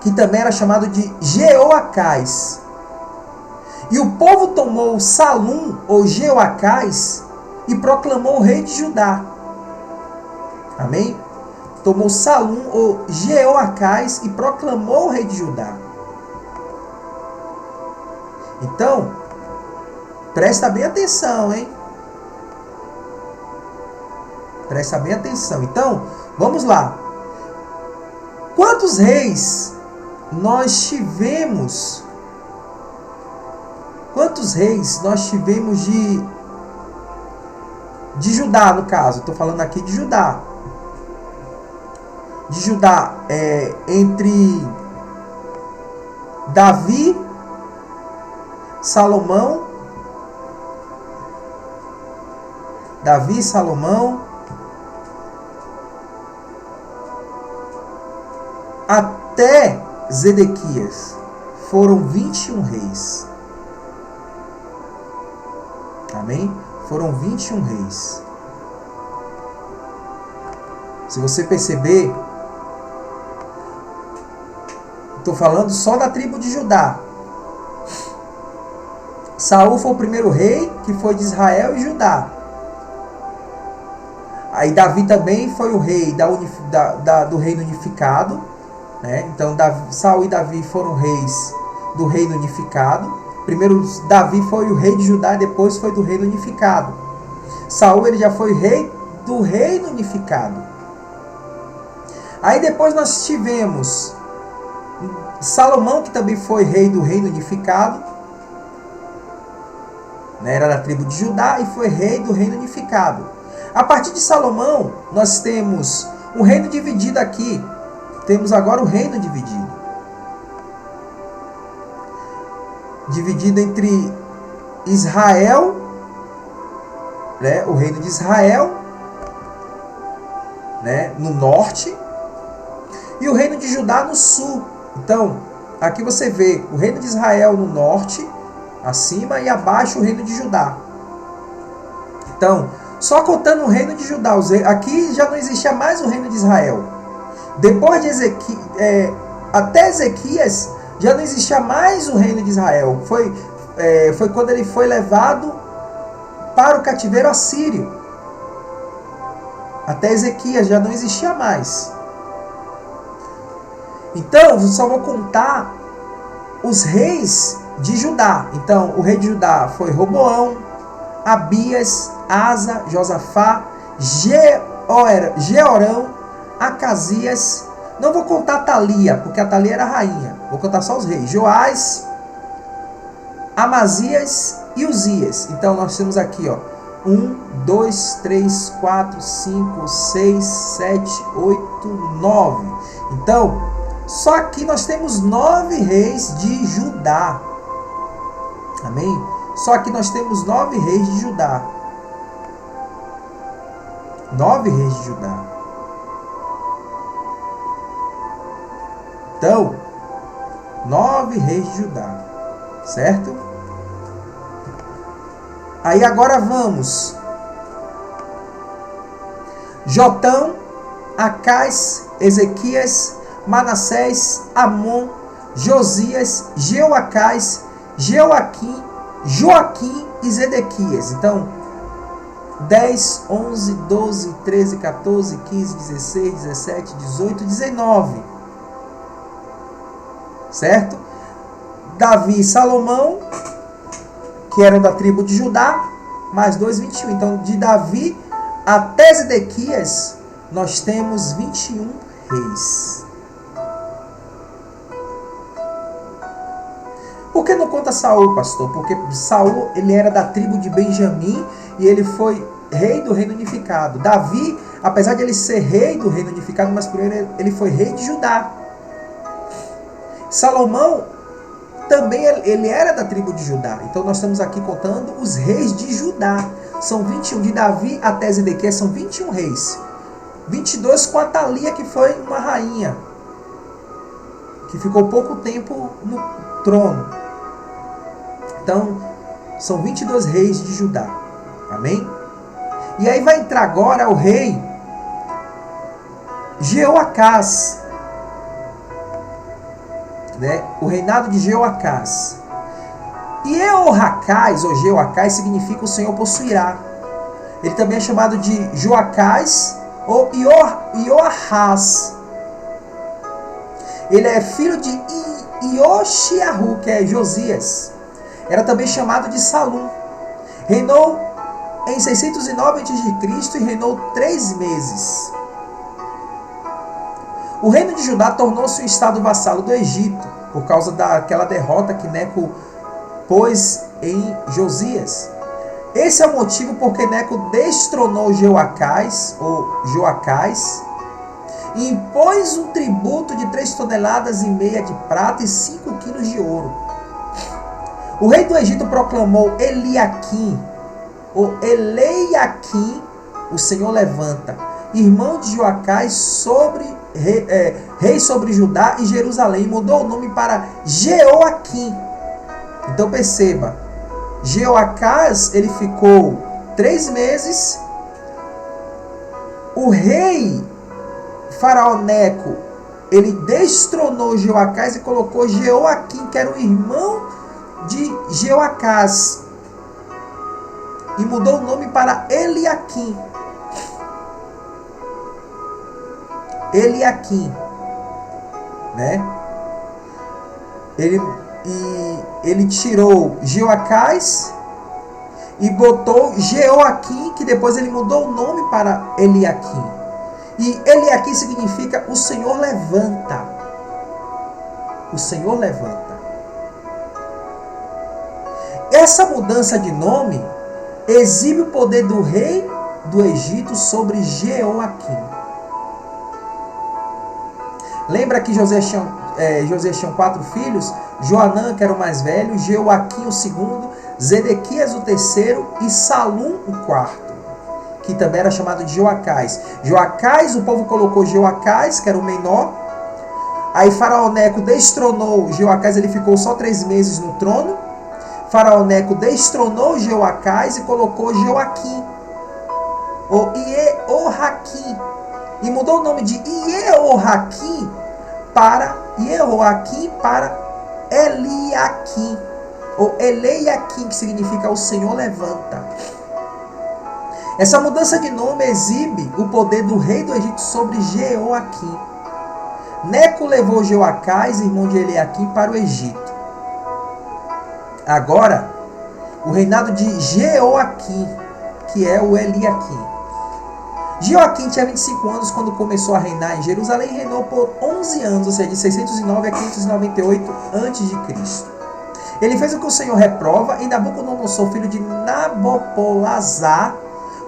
que também era chamado de Jeoacás. E o povo tomou Salum, ou Jeoacás, e proclamou o rei de Judá. Amém? Tomou Salum, ou Jeoacás, e proclamou o rei de Judá. Então, presta bem atenção, hein? Presta bem atenção. Então, vamos lá. Quantos reis nós tivemos? Quantos reis nós tivemos de Judá, no caso? Estou falando aqui de Judá. De Judá, entre Davi, Salomão, até Zedequias, foram 21 reis. Amém? Foram 21 reis. Se você perceber, estou falando só da tribo de Judá. Saul foi o primeiro rei que foi de Israel e Judá. Aí Davi também foi o rei do reino unificado, né? Então Saul e Davi foram reis do reino unificado. Primeiro Davi foi o rei de Judá e depois foi do reino unificado. Saul ele já foi rei do reino unificado. Aí depois nós tivemos Salomão, que também foi rei do reino unificado, né? Era da tribo de Judá e foi rei do reino unificado. A partir de Salomão, nós temos um reino dividido aqui. Temos agora o reino dividido. Dividido entre Israel, né, o reino de Israel, né, no norte, e o reino de Judá no sul. Então, aqui você vê o reino de Israel no norte, acima, e abaixo o reino de Judá. Então, só contando o reino de Judá, aqui já não existia mais o reino de Israel. Depois de até Ezequias, já não existia mais o reino de Israel. Foi quando ele foi levado para o cativeiro assírio. Até Ezequias já não existia mais. Então, só vou contar os reis de Judá. Então, o rei de Judá foi Roboão, Abias, Asa, Josafá, Jeorão, Acasias. Não vou contar Atalia, porque Atalia era a rainha. Vou contar só os reis. Joás, Amazias e Uzias. Então nós temos aqui, ó, 1, 2, 3, 4, 5, 6, 7, 8, 9. Então, só aqui nós temos 9 reis de Judá. Amém? Só aqui nós temos 9 reis de Judá. 9 reis de Judá. Então, 9 reis de Judá. Certo? Aí agora vamos. Jotão, Acás, Ezequias, Manassés, Amon, Josias, Jeoacás, Jeoaquim, Joaquim e Zedequias. Então, 10, 11, 12, 13, 14, 15, 16, 17, 18, 19. Certo? Davi e Salomão, que eram da tribo de Judá, mais 2, 21. Então, de Davi até Zedequias nós temos 21 reis. Por que não conta Saul, pastor? Porque Saul, ele era da tribo de Benjamim e ele foi rei do reino unificado. Davi, apesar de ele ser rei do reino unificado, mas primeiro ele foi rei de Judá. Salomão também ele era da tribo de Judá. Então nós estamos aqui contando os reis de Judá. São 21, de Davi até Zedequias, são 21 reis. 22 com Atalia, que foi uma rainha, que ficou pouco tempo no trono. Então, são 22 reis de Judá. Amém? E aí vai entrar agora o rei Jeoacás. Né? O reinado de Jeoacás. E Jeoacás, ou Jeoacás, significa o Senhor possuirá. Ele também é chamado de Joacás ou Ioahás. Ele é filho de Ioshiahu, que é Josias. Era também chamado de Salum. Reinou em 609 a.C. e reinou 3 meses. O reino de Judá tornou-se um estado vassalo do Egito, por causa daquela derrota que Neco pôs em Josias. Esse é o motivo porque Neco destronou Jeoacás, ou Joacás, e impôs um tributo de 3,5 toneladas de prata e 5 quilos de ouro. O rei do Egito proclamou Eliaquim, ou Eleiaquim, o Senhor levanta, irmão de Joacás, rei sobre Judá e Jerusalém, mudou o nome para Jeoaquim. Então perceba, Jeoacás, ele ficou 3 meses, o rei faraó Neco, ele destronou Jeoacás e colocou Jeoaquim, que era o irmão de Jeoacás, e mudou o nome para Eliaquim. Eliaquim, né? Ele tirou Jeoacás e botou Jeoaquim, que depois ele mudou o nome para Eliaquim. E Eliaquim significa o Senhor levanta. O Senhor levanta. Essa mudança de nome exibe o poder do rei do Egito sobre Jeoaquim. Lembra que José tinha 4 filhos? Joanã, que era o mais velho, Jeoaquim o segundo, Zedequias o terceiro e Salum o quarto, que também era chamado de Joacás. Joacás, o povo colocou Jeoacás, que era o menor. Aí Faraó Neco destronou Jeoacás, ele ficou só 3 meses no trono. Faraó Neco destronou Jeoacás e colocou Joaquim, ou Ieoaquim, e mudou o nome de Ieoaquim para Eliaquim, ou Eleiaquim, que significa o Senhor levanta. Essa mudança de nome exibe o poder do rei do Egito sobre Jeoaquim. Neco levou Jeoacás, irmão de Eliaquim, para o Egito. Agora, o reinado de Jeoaquim, que é o Eliaquim. Jeoaquim tinha 25 anos quando começou a reinar em Jerusalém e reinou por 11 anos, ou seja, de 609 a 598 a.C. Ele fez o que o Senhor reprova e Nabucodonosor, filho de Nabopolassar,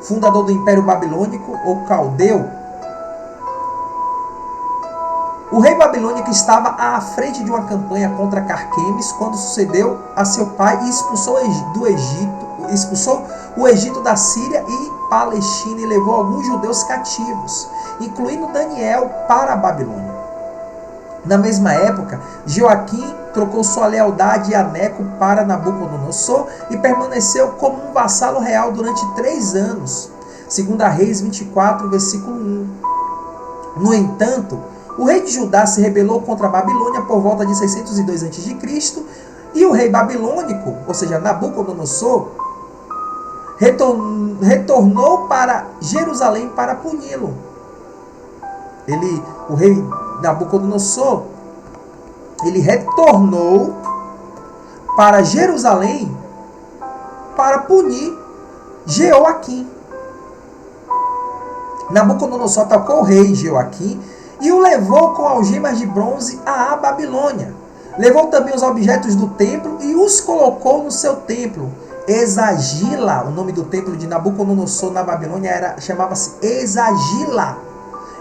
fundador do Império Babilônico ou Caldeu. O rei babilônico estava à frente de uma campanha contra Carquemes quando sucedeu a seu pai e expulsou o Egito da Síria e Palestina e levou alguns judeus cativos, incluindo Daniel, para a Babilônia. Na mesma época, Jeoaquim trocou sua lealdade a Neco para Nabucodonosor e permaneceu como um vassalo real durante 3 anos. 2 Reis 24, versículo 1. No entanto, o rei de Judá se rebelou contra a Babilônia por volta de 602 a.C. e o rei babilônico, ou seja, Nabucodonosor, retornou para Jerusalém para puni-lo. O rei Nabucodonosor, ele retornou para Jerusalém para punir Jeoaquim. Nabucodonosor atacou o rei Jeoaquim e o levou com algemas de bronze à Babilônia. Levou também os objetos do templo e os colocou no seu templo. Esagila, o nome do templo de Nabucodonosor na Babilônia chamava-se Esagila,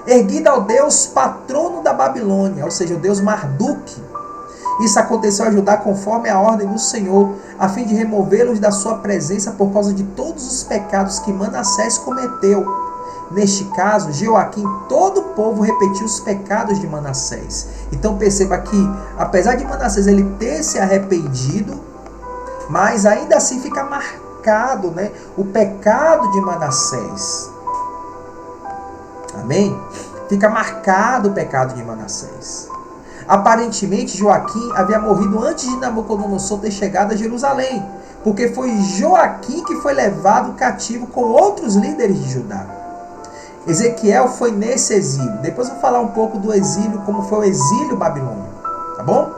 erguida ao deus patrono da Babilônia, ou seja, o deus Marduk. Isso aconteceu a Judá conforme a ordem do Senhor, a fim de removê-los da sua presença por causa de todos os pecados que Manassés cometeu. Neste caso, Jeoaquim, todo o povo repetiu os pecados de Manassés. Então perceba que, apesar de Manassés ele ter se arrependido, mas ainda assim fica marcado, né, o pecado de Manassés. Amém? Fica marcado o pecado de Manassés. Aparentemente, Joaquim havia morrido antes de Nabucodonosor ter chegado a Jerusalém, porque foi Joaquim que foi levado cativo com outros líderes de Judá. Ezequiel foi nesse exílio. Depois eu vou falar um pouco do exílio, como foi o exílio babilônico, tá bom?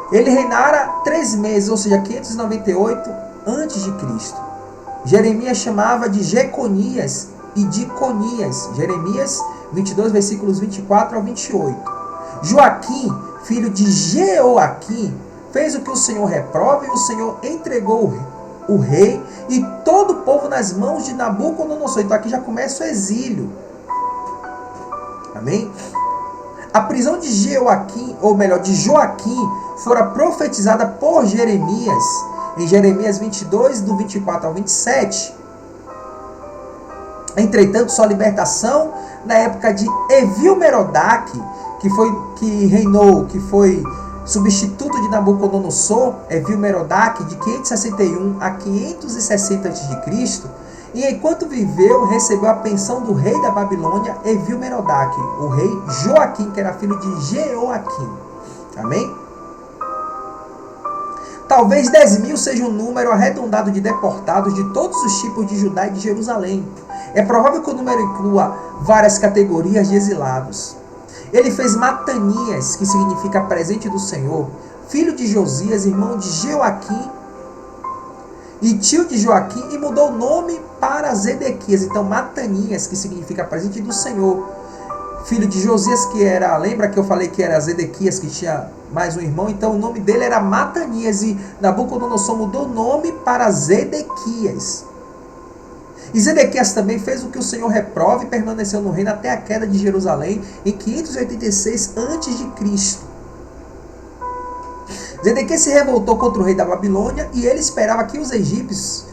Ele reinara 3 meses, ou seja, 598 a.C. Jeremias chamava de Jeconias e de Conias. Jeremias 22, versículos 24 ao 28. Joaquim, filho de Jeoaquim, fez o que o Senhor reprova e o Senhor entregou o rei e todo o povo nas mãos de Nabucodonosor. Então aqui já começa o exílio. Amém? A prisão de Jeoaquim, ou melhor, de Joaquim, fora profetizada por Jeremias, em Jeremias 22, do 24 ao 27. Entretanto, sua libertação na época de Evil-Merodach, que foi substituto de Nabucodonosor, Evil-Merodach, de 561 a 560 a.C., e enquanto viveu, recebeu a pensão do rei da Babilônia, Evil-Merodach, o rei Joaquim, que era filho de Jeoaquim. Amém? Talvez 10.000 seja um número arredondado de deportados de todos os tipos de Judá e de Jerusalém. É provável que o número inclua várias categorias de exilados. Ele fez Matanias, que significa presente do Senhor, filho de Josias, irmão de Jeoaquim e tio de Joaquim, e mudou o nome para Zedequias. Então Matanias, que significa presente do Senhor, filho de Josias, que era, lembra que eu falei que era Zedequias, que tinha mais um irmão? Então o nome dele era Matanias, e Nabucodonosor mudou o nome para Zedequias. E Zedequias também fez o que o Senhor reprova e permaneceu no reino até a queda de Jerusalém em 586 a.C. Zedequias se revoltou contra o rei da Babilônia e ele esperava que os egípcios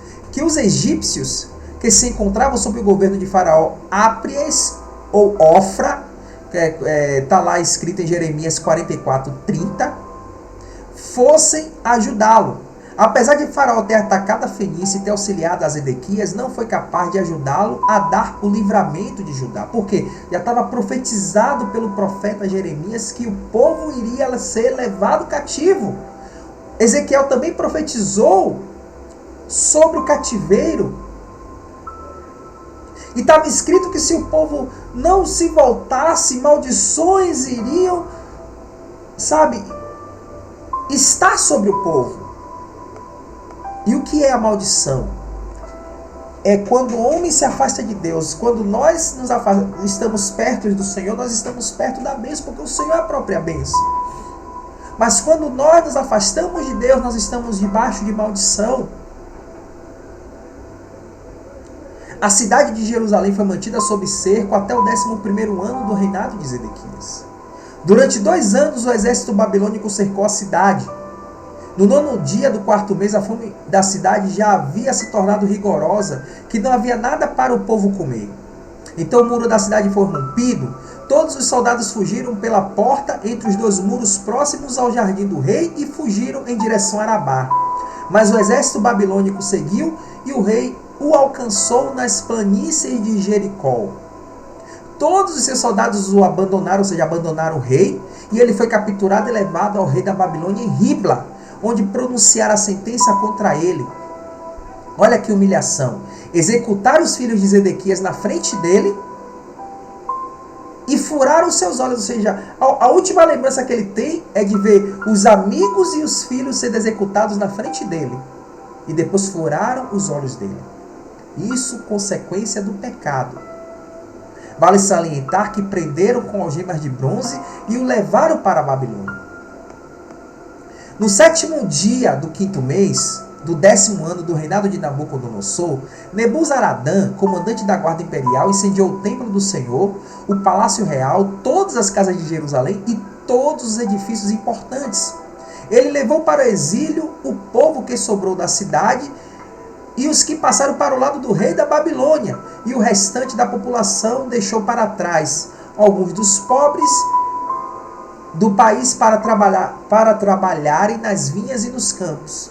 que se encontravam sob o governo de Faraó Áprias ou Ofra, que está lá escrito em Jeremias 44:30, fossem ajudá-lo. Apesar de Faraó ter atacado a Fenícia e ter auxiliado a Zedequias, não foi capaz de ajudá-lo a dar o livramento de Judá. Por quê? Já estava profetizado pelo profeta Jeremias que o povo iria ser levado cativo. Ezequiel também profetizou sobre o cativeiro. E estava escrito que se o povo não se voltasse, maldições iriam, estar sobre o povo. E o que é a maldição? É quando o homem se afasta de Deus. Quando nós estamos perto do Senhor, nós estamos perto da bênção, porque o Senhor é a própria bênção. Mas quando nós nos afastamos de Deus, nós estamos debaixo de maldição. A cidade de Jerusalém foi mantida sob cerco até o 11º ano do reinado de Zedequias. Durante 2 anos, o exército babilônico cercou a cidade. No 9º dia do 4º mês, a fome da cidade já havia se tornado rigorosa, que não havia nada para o povo comer. Então o muro da cidade foi rompido, todos os soldados fugiram pela porta entre os 2 muros próximos ao jardim do rei e fugiram em direção a Arabá. Mas o exército babilônico seguiu e o rei o alcançou nas planícies de Jericó. Todos os seus soldados o abandonaram, ou seja, abandonaram o rei, e ele foi capturado e levado ao rei da Babilônia em Ribla, onde pronunciaram a sentença contra ele. Olha que humilhação. Executaram os filhos de Zedequias na frente dele e furaram os seus olhos. Ou seja, a última lembrança que ele tem é de ver os amigos e os filhos sendo executados na frente dele. E depois furaram os olhos dele. Isso consequência do pecado. Vale salientar que prenderam com algemas de bronze e o levaram para a Babilônia. No 7º dia do 5º mês, do 10º ano do reinado de Nabucodonosor, Nebuzaradã, comandante da guarda imperial, incendiou o templo do Senhor, o palácio real, todas as casas de Jerusalém e todos os edifícios importantes. Ele levou para o exílio o povo que sobrou da cidade e os que passaram para o lado do rei da Babilônia, e o restante da população deixou para trás alguns dos pobres do país para trabalharem nas vinhas e nos campos.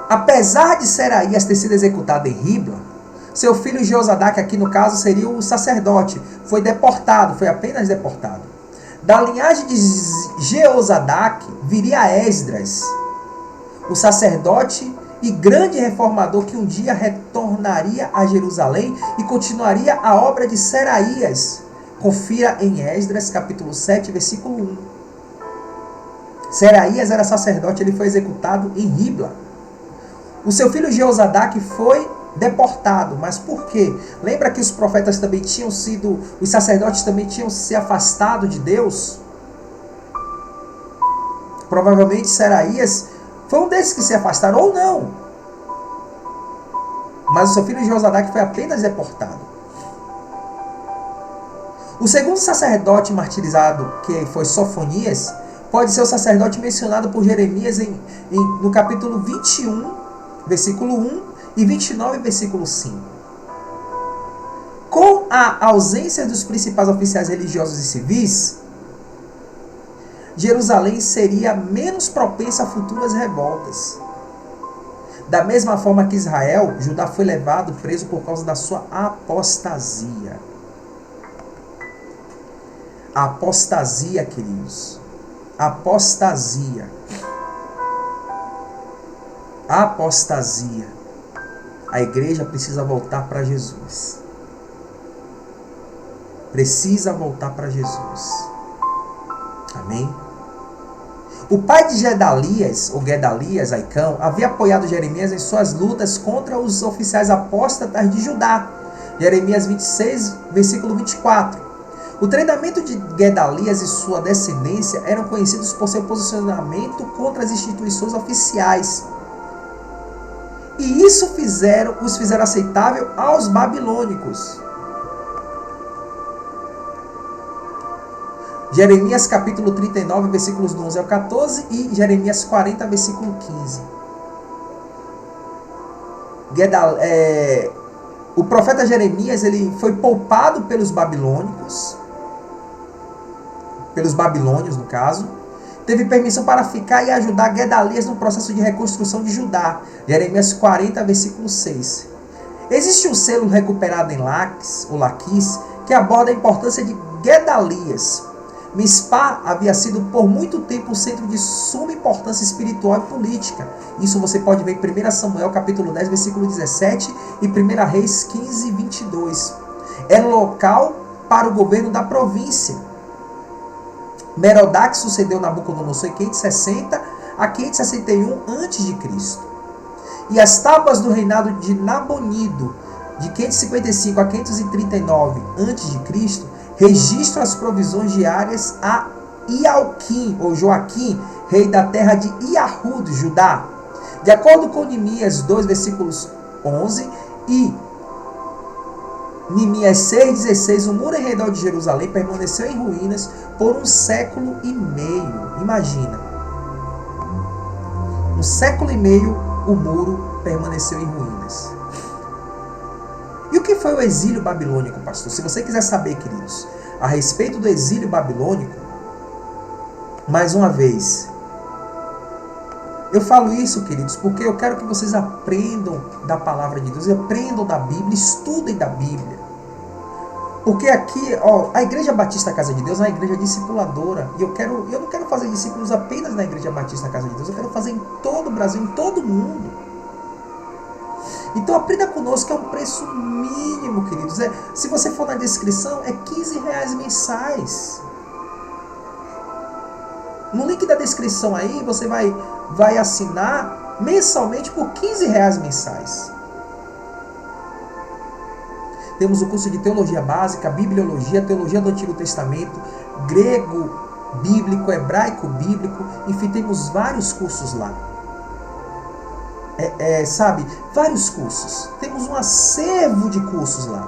Apesar de Seraías ter sido executado em Ribla, seu filho Jeozadak, que aqui no caso seria o sacerdote, foi deportado, foi apenas deportado. Da linhagem de Jeozadak viria Esdras, o sacerdote e grande reformador que um dia retornaria a Jerusalém e continuaria a obra de Seraías. Confira em Esdras, capítulo 7, versículo 1. Seraías era sacerdote, ele foi executado em Ribla. O seu filho Jeozadak foi deportado, mas por quê? Lembra que os profetas também tinham sido, os sacerdotes também tinham se afastado de Deus? Provavelmente Seraías foi um desses que se afastaram, ou não. Mas o seu filho Jeozadak foi apenas deportado. O segundo sacerdote martirizado, que foi Sofonias, pode ser o sacerdote mencionado por Jeremias no capítulo 21, versículo 1 e 29, versículo 5. Com a ausência dos principais oficiais religiosos e civis, Jerusalém seria menos propensa a futuras revoltas. Da mesma forma que Israel, Judá foi levado preso por causa da sua apostasia. A apostasia, queridos. Apostasia. Apostasia. A igreja precisa voltar para Jesus. Precisa voltar para Jesus. Amém? O pai de Gedalias, ou Gedalias, Aicão, havia apoiado Jeremias em suas lutas contra os oficiais apóstatas de Judá. Jeremias 26, versículo 24. O treinamento de Gedalias e sua descendência eram conhecidos por seu posicionamento contra as instituições oficiais. E isso os fizeram aceitável aos babilônicos. Jeremias capítulo 39, versículos do 11 ao 14 e Jeremias 40, versículo 15. O profeta Jeremias ele foi poupado pelos babilônicos, pelos babilônios no caso, teve permissão para ficar e ajudar Gedalias no processo de reconstrução de Judá. Jeremias 40, versículo 6. Existe um selo recuperado em Laquis, que aborda a importância de Gedalias. Mispá havia sido por muito tempo um centro de suma importância espiritual e política. Isso você pode ver em 1 Samuel capítulo 10, versículo 17 e 1 Reis 15, 22. Era local para o governo da província. Merodach sucedeu Nabucodonosor em 560 a 561 a.C. E as tábuas do reinado de Nabonido, de 555 a 539 a.C., registram as provisões diárias a Ialquim, ou Joaquim, rei da terra de Iahud, Judá. De acordo com Neemias 2, versículos 11 e Neemias 6,16, o muro em redor de Jerusalém permaneceu em ruínas por 1 século e meio. Imagina. 1 século e meio o muro permaneceu em ruínas. E o que foi o exílio babilônico, pastor? Se você quiser saber, queridos, a respeito do exílio babilônico, mais uma vez, eu falo isso, queridos, porque eu quero que vocês aprendam da palavra de Deus, aprendam da Bíblia, estudem da Bíblia. Porque aqui, a Igreja Batista Casa de Deus é uma igreja discipuladora. E eu não quero fazer discípulos apenas na Igreja Batista Casa de Deus, eu quero fazer em todo o Brasil, em todo o mundo. Então aprenda conosco, que é um preço mínimo, queridos. Se você for na descrição, é R$15 mensais. No link da descrição aí, você vai assinar mensalmente por R$15 mensais. temos o curso de Teologia Básica, Bibliologia, Teologia do Antigo Testamento, Grego Bíblico, Hebraico Bíblico, enfim, temos vários cursos lá. Vários cursos. Temos um acervo de cursos lá.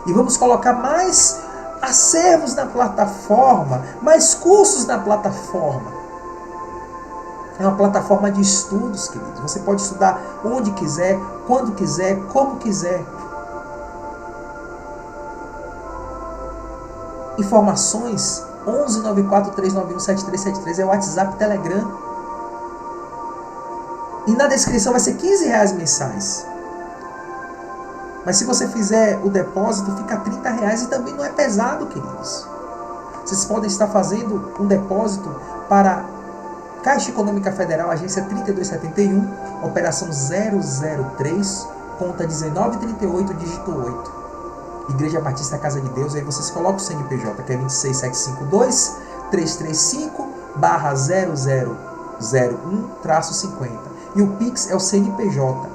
E vamos colocar mais acervos na plataforma, mais cursos na plataforma. É uma plataforma de estudos, queridos. Você pode estudar onde quiser, quando quiser, como quiser. Informações 11 94 391 7373 é o WhatsApp, Telegram. E na descrição vai ser R$15 mensais. Mas se você fizer o depósito, fica R$30 e também não é pesado, queridos. Vocês podem estar fazendo um depósito para Caixa Econômica Federal, agência 3271, operação 003, conta 1938, dígito 8. Igreja Batista Casa de Deus. Aí vocês colocam o CNPJ, que é 26752-335-0001-50. E o Pix é o CNPJ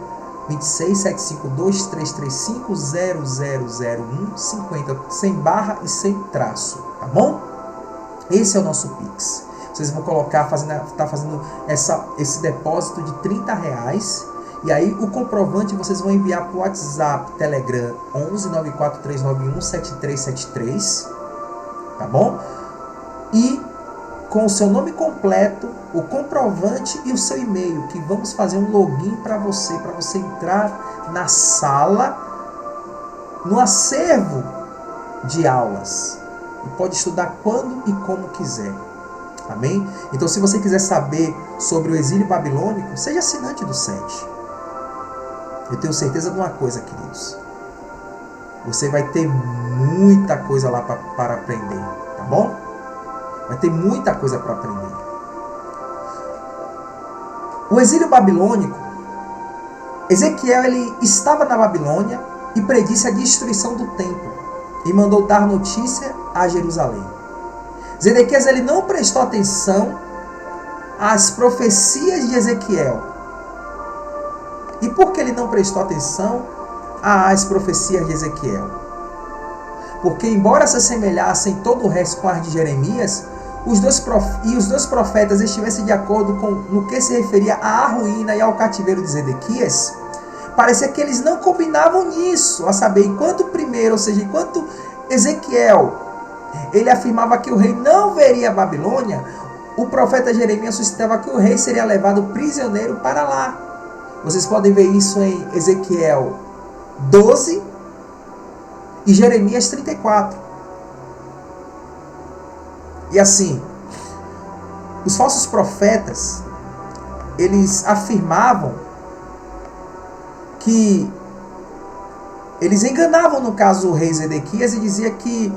26752-335-0001-50, sem barra e sem traço, tá bom? Esse é o nosso Pix. Vocês vão colocar, tá fazendo esse depósito de R$30. E aí o comprovante vocês vão enviar para o WhatsApp, Telegram 11 94 391 7373, tá bom? E com o seu nome completo, o comprovante e o seu e-mail, que vamos fazer um login para você entrar na sala, no acervo de aulas. E pode estudar quando e como quiser. Amém? Então, se você quiser saber sobre o exílio babilônico, seja assinante do SET. Eu tenho certeza de uma coisa, queridos. Você vai ter muita coisa lá para aprender, tá bom? Vai ter muita coisa para aprender. O exílio babilônico, Ezequiel ele estava na Babilônia e predisse a destruição do templo e mandou dar notícia a Jerusalém. Zedequias ele não prestou atenção às profecias de Ezequiel. E por que ele não prestou atenção às profecias de Ezequiel? Porque, embora se assemelhassem todo o resto com as de Jeremias, os dois profetas estivessem de acordo com no que se referia à ruína e ao cativeiro de Zedequias, parecia que eles não combinavam nisso, a saber, enquanto Ezequiel ele afirmava que o rei não veria a Babilônia, o profeta Jeremias suscitava que o rei seria levado prisioneiro para lá. Vocês podem ver isso em Ezequiel 12 e Jeremias 34. E assim, os falsos profetas, eles afirmavam que eles enganavam, no caso, o rei Zedequias, e dizia que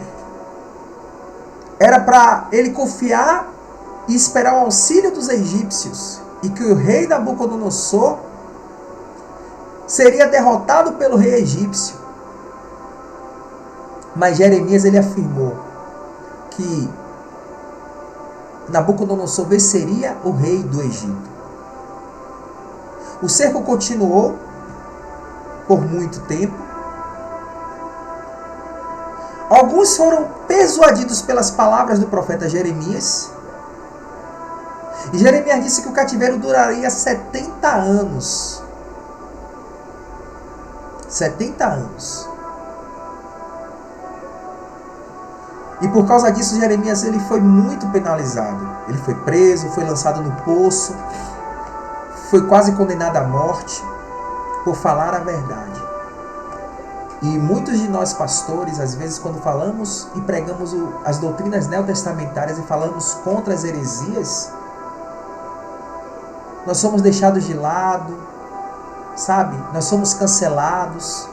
era para ele confiar e esperar o auxílio dos egípcios, e que o rei Nabucodonosor seria derrotado pelo rei egípcio. Mas Jeremias ele afirmou que Nabucodonosor venceria o rei do Egito. O cerco continuou por muito tempo. Alguns foram persuadidos pelas palavras do profeta Jeremias. E Jeremias disse que o cativeiro duraria 70 anos. 70 anos. E por causa disso, Jeremias ele foi muito penalizado. Ele foi preso, foi lançado no poço, foi quase condenado à morte por falar a verdade. E muitos de nós pastores, às vezes, quando falamos e pregamos as doutrinas neotestamentárias e falamos contra as heresias, nós somos deixados de lado, sabe? Nós somos cancelados.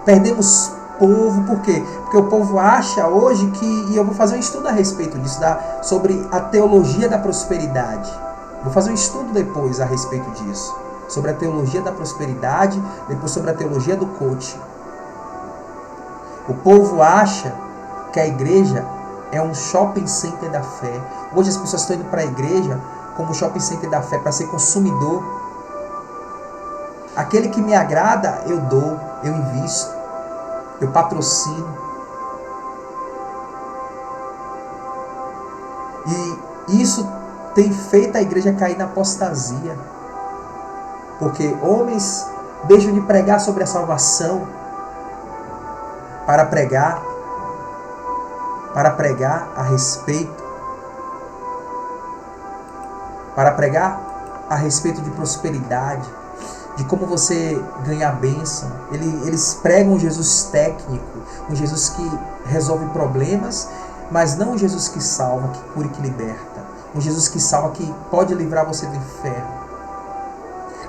Perdemos povo, por quê? Porque o povo acha hoje que, e eu vou fazer um estudo a respeito disso, sobre a teologia da prosperidade. Vou fazer um estudo depois a respeito disso. Sobre a teologia da prosperidade, depois sobre a teologia do coaching. O povo acha que a igreja é um shopping center da fé. Hoje as pessoas estão indo para a igreja como shopping center da fé, para ser consumidor. Aquele que me agrada, eu dou, eu invisto, eu patrocino. E isso tem feito a igreja cair na apostasia. Porque homens deixam de pregar sobre a salvação para pregar a respeito, de prosperidade, de como você ganhar bênção. Eles pregam um Jesus técnico, um Jesus que resolve problemas, mas não um Jesus que salva, que cura e que liberta. Um Jesus que salva, que pode livrar você do inferno.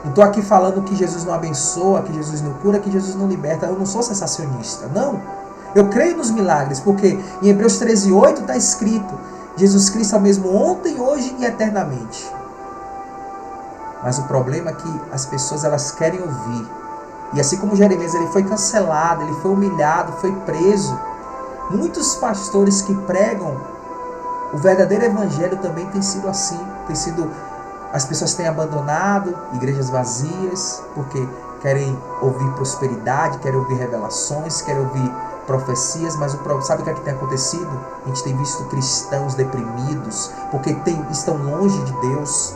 Não estou aqui falando que Jesus não abençoa, que Jesus não cura, que Jesus não liberta. Eu não sou sensacionista, não. Eu creio nos milagres, porque em Hebreus 13:8 está escrito: Jesus Cristo é o mesmo ontem, hoje e eternamente. Mas o problema é que as pessoas elas querem ouvir. E assim como Jeremias ele foi cancelado, ele foi humilhado, foi preso. Muitos pastores que pregam o verdadeiro evangelho também tem sido assim. As pessoas têm abandonado igrejas vazias, porque querem ouvir prosperidade, querem ouvir revelações, querem ouvir profecias, mas sabe o que é que tem acontecido? A gente tem visto cristãos deprimidos, porque estão longe de Deus.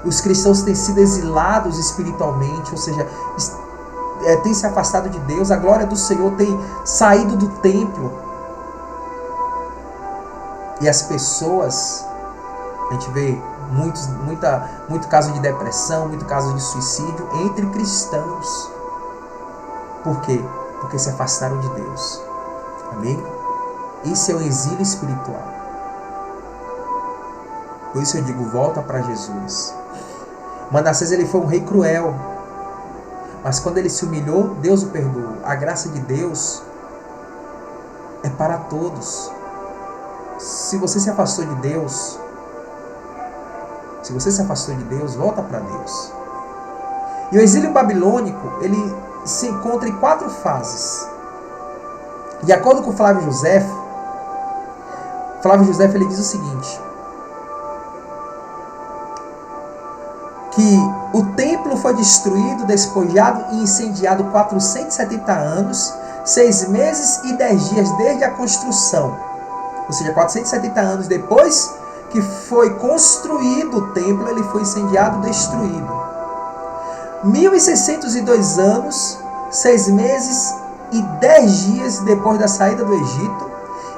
Os cristãos têm sido exilados espiritualmente, ou seja, têm se afastado de Deus. A glória do Senhor tem saído do templo. E as pessoas, a gente vê muito caso de depressão, muito caso de suicídio entre cristãos. Por quê? Porque se afastaram de Deus. Amém? Isso é o exílio espiritual. Por isso eu digo, volta para Jesus. Manassés ele foi um rei cruel, mas quando ele se humilhou, Deus o perdoou. A graça de Deus é para todos. Se você se afastou de Deus, volta para Deus. E o exílio babilônico, ele se encontra em 4 fases. De acordo com Flávio José ele diz o seguinte: que o templo foi destruído, despojado e incendiado 470 anos, 6 meses e 10 dias desde a construção. Ou seja, 470 anos depois que foi construído o templo, ele foi incendiado, destruído. 1602 anos, 6 meses e 10 dias depois da saída do Egito.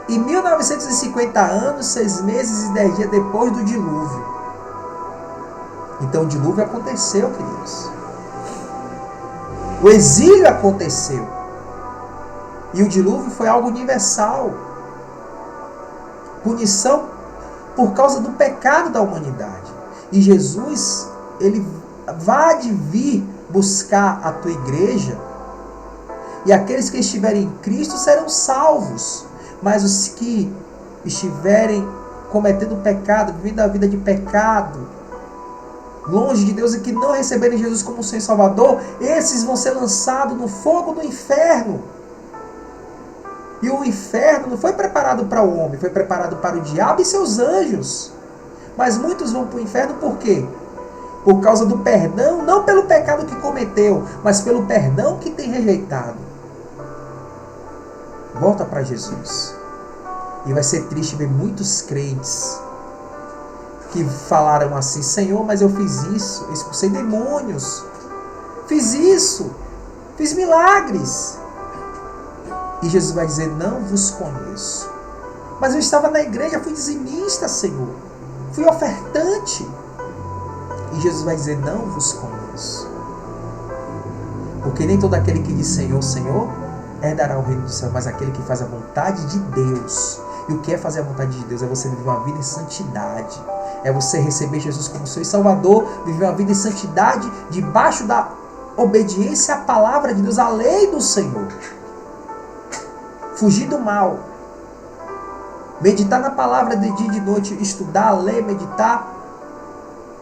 E 1950 anos, 6 meses e 10 dias depois do dilúvio. Então o dilúvio aconteceu, queridos. O exílio aconteceu. E o dilúvio foi algo universal. Punição por causa do pecado da humanidade. E Jesus, ele vai vir buscar a tua igreja. E aqueles que estiverem em Cristo serão salvos. Mas os que estiverem cometendo pecado, vivendo a vida de pecado, longe de Deus e que não receberem Jesus como Senhor e Salvador, esses vão ser lançados no fogo do inferno. E o inferno não foi preparado para o homem, foi preparado para o diabo e seus anjos. Mas muitos vão para o inferno por quê? Por causa do perdão, não pelo pecado que cometeu, mas pelo perdão que tem rejeitado. Volta para Jesus. E vai ser triste ver muitos crentes que falaram assim: Senhor, mas eu fiz isso, expulsei demônios, fiz isso, fiz milagres. E Jesus vai dizer: não vos conheço. Mas eu estava na igreja, fui dizimista, Senhor, fui ofertante. E Jesus vai dizer: não vos conheço. Porque nem todo aquele que diz Senhor, Senhor, herdará o reino do céu, mas aquele que faz a vontade de Deus. E o que é fazer a vontade de Deus? É você viver uma vida em santidade. É você receber Jesus como Senhor e Salvador, viver uma vida em santidade, debaixo da obediência à palavra de Deus, à lei do Senhor. Fugir do mal. Meditar na palavra de dia e de noite, estudar, ler, meditar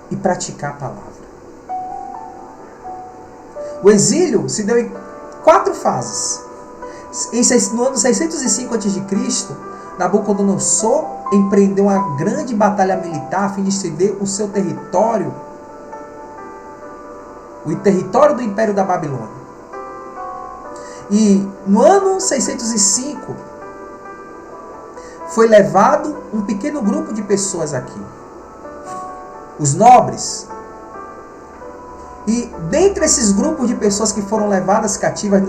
e praticar a palavra. O exílio se deu em 4 fases. No ano 605 a.C., Nabucodonosor empreendeu uma grande batalha militar a fim de estender o seu território o território do Império da Babilônia. E no ano 605, foi levado um pequeno grupo de pessoas aqui. Os nobres. E dentre esses grupos de pessoas que foram levadas cativas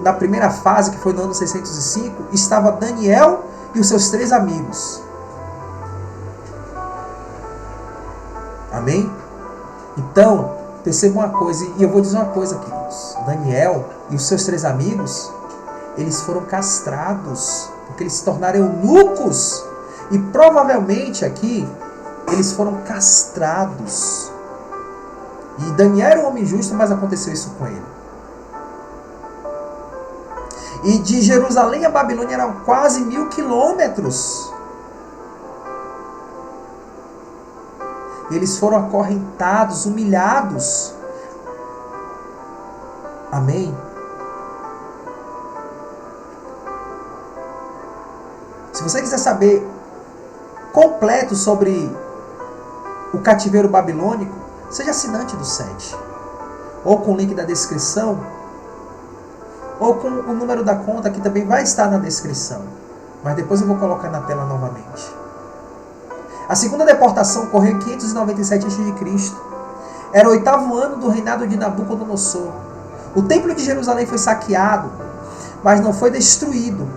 na primeira fase, que foi no ano 605, estava Daniel e os seus 3 amigos. Amém? Então, perceba uma coisa, e eu vou dizer uma coisa, queridos. Daniel e os seus 3 amigos, eles foram castrados, porque eles se tornaram eunucos. E provavelmente aqui, eles foram castrados. E Daniel era um homem justo, mas aconteceu isso com ele. E de Jerusalém a Babilônia eram quase 1000 quilômetros. Eles foram acorrentados, humilhados. Amém? Se você quiser saber completo sobre o cativeiro babilônico, seja assinante do site. Ou com o link da descrição, ou com o número da conta que também vai estar na descrição. Mas depois eu vou colocar na tela novamente. A segunda deportação ocorreu em 597 a.C. Era o 8º ano do reinado de Nabucodonosor. O templo de Jerusalém foi saqueado, mas não foi destruído.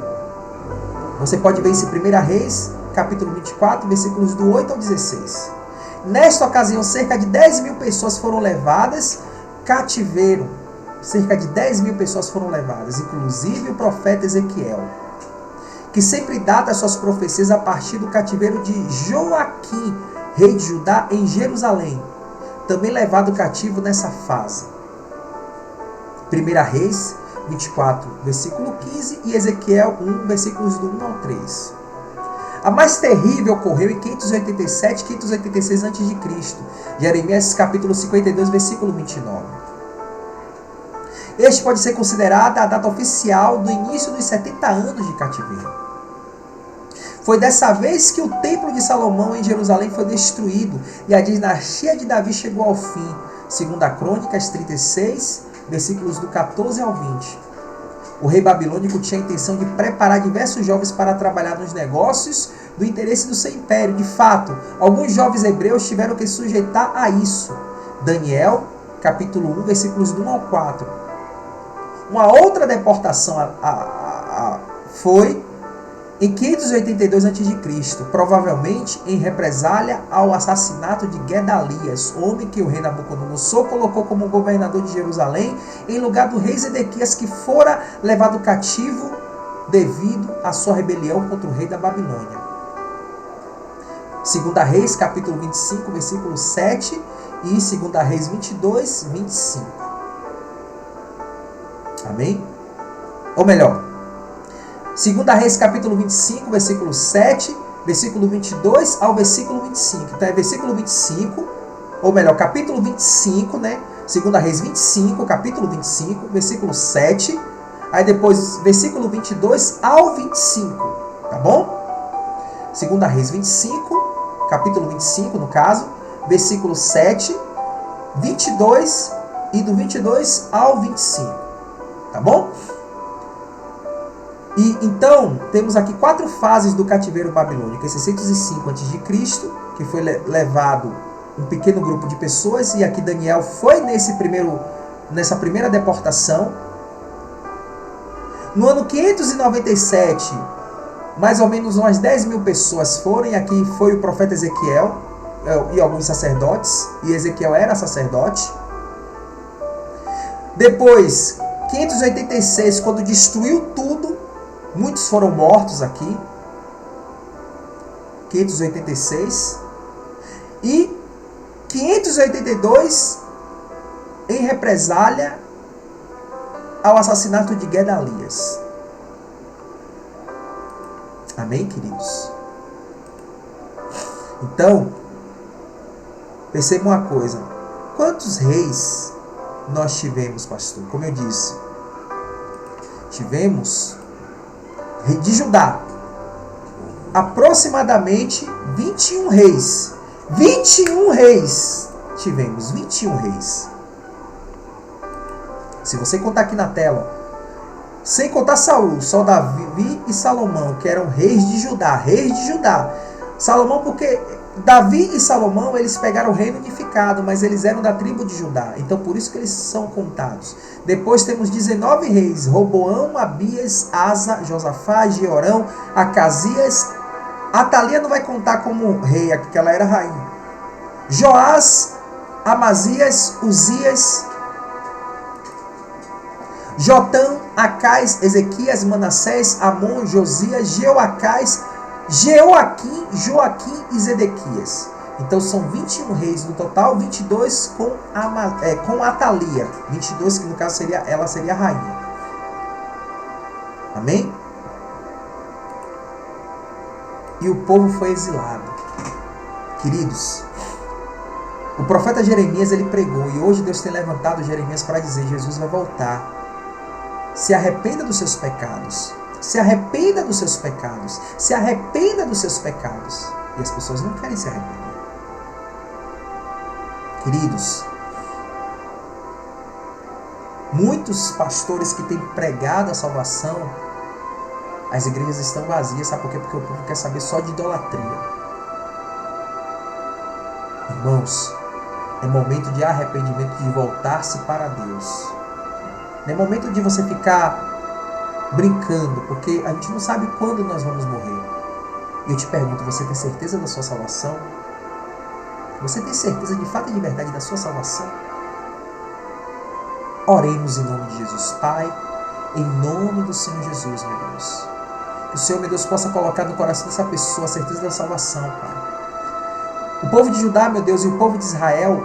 Você pode ver isso em 1 Reis, capítulo 24, versículos do 8 ao 16. Nesta ocasião, cerca de 10.000 pessoas foram levadas cativeiro. Cerca de 10.000 pessoas foram levadas, inclusive o profeta Ezequiel, que sempre data suas profecias a partir do cativeiro de Joaquim, rei de Judá, em Jerusalém, também levado cativo nessa fase. 1 Reis 24, versículo 15 e Ezequiel 1, versículos do 1 ao 3. A mais terrível ocorreu em 587 e 586 a.C. Jeremias capítulo 52, versículo 29. Este pode ser considerado a data oficial do início dos 70 anos de cativeiro. Foi dessa vez que o templo de Salomão em Jerusalém foi destruído e a dinastia de Davi chegou ao fim. 2 Crônicas 36, versículos do 14 ao 20. O rei babilônico tinha a intenção de preparar diversos jovens para trabalhar nos negócios do interesse do seu império. De fato, alguns jovens hebreus tiveram que se sujeitar a isso. Daniel, capítulo 1, versículos do 1 ao 4. Uma outra deportação foi em 582 a.C., provavelmente em represália ao assassinato de Gedalias, homem que o rei Nabucodonosor colocou como governador de Jerusalém, em lugar do rei Zedequias, que fora levado cativo devido à sua rebelião contra o rei da Babilônia. 2 Reis, capítulo 25, versículo 7 e 2 Reis 22, 25. Amém? Ou melhor, 2 Reis capítulo 25, versículo 7, versículo 22 ao versículo 25. Então é versículo 25, ou melhor, capítulo 25, né? 2 Reis 25, capítulo 25, versículo 7. Aí depois versículo 22 ao 25, tá bom? 2 Reis 25, capítulo 25 no caso, versículo 7, 22 e do 22 ao 25, tá bom? E então, temos aqui 4 fases do cativeiro babilônico. Em 605 a.C., que foi levado um pequeno grupo de pessoas, e aqui Daniel foi nessa primeira deportação. No ano 597, mais ou menos umas 10.000 pessoas foram, e aqui foi o profeta Ezequiel e alguns sacerdotes, e Ezequiel era sacerdote. Depois, 586, quando destruiu tudo, muitos foram mortos aqui. 586. E 582 em represália ao assassinato de Gedalias. Amém, queridos? Então, perceba uma coisa. Quantos reis nós tivemos, pastor? Como eu disse, tivemos rei de Judá, aproximadamente 21 reis. 21 reis. Tivemos 21 reis. Se você contar aqui na tela, sem contar Saul, só Davi e Salomão, que eram reis de Judá. Salomão, porque Davi e Salomão, eles pegaram o reino unificado, mas eles eram da tribo de Judá. Então, por isso que eles são contados. Depois temos 19 reis: Roboão, Abias, Asa, Josafá, Jeorão, Acasias. Atalia não vai contar como rei, porque ela era rainha. Joás, Amazias, Uzias, Jotão, Acais, Ezequias, Manassés, Amon, Josias, Jeoacás, Joaquim e Zedequias. Então são 21 reis no total, 22 com Atalia. 22 que no caso ela seria a rainha. Amém? E o povo foi exilado. Queridos, o profeta Jeremias, ele pregou, e hoje Deus tem levantado Jeremias para dizer: Jesus vai voltar. Se arrependa dos seus pecados. Se arrependa dos seus pecados. Se arrependa dos seus pecados. E as pessoas não querem se arrepender. Queridos, muitos pastores que têm pregado a salvação, as igrejas estão vazias. Sabe por quê? Porque o povo quer saber só de idolatria. Irmãos, é momento de arrependimento, de voltar-se para Deus. Não é momento de você ficar brincando, porque a gente não sabe quando nós vamos morrer. E eu te pergunto, você tem certeza da sua salvação? Você tem certeza de fato e de verdade da sua salvação? Oremos em nome de Jesus. Pai, em nome do Senhor Jesus, meu Deus. Que o Senhor, meu Deus, possa colocar no coração dessa pessoa a certeza da salvação, Pai. O povo de Judá, meu Deus, e o povo de Israel,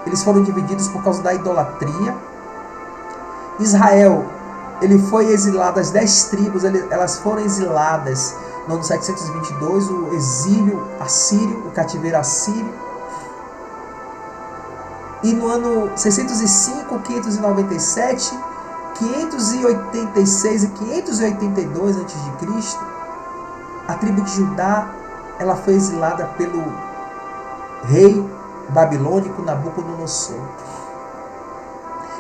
eles foram divididos por causa da idolatria. Israel, ele foi exilado, as 10 tribos, elas foram exiladas no ano 722, o exílio assírio, o cativeiro assírio. E no ano 605, 597, 586 e 582 a.C., a tribo de Judá, ela foi exilada pelo rei babilônico Nabucodonosor.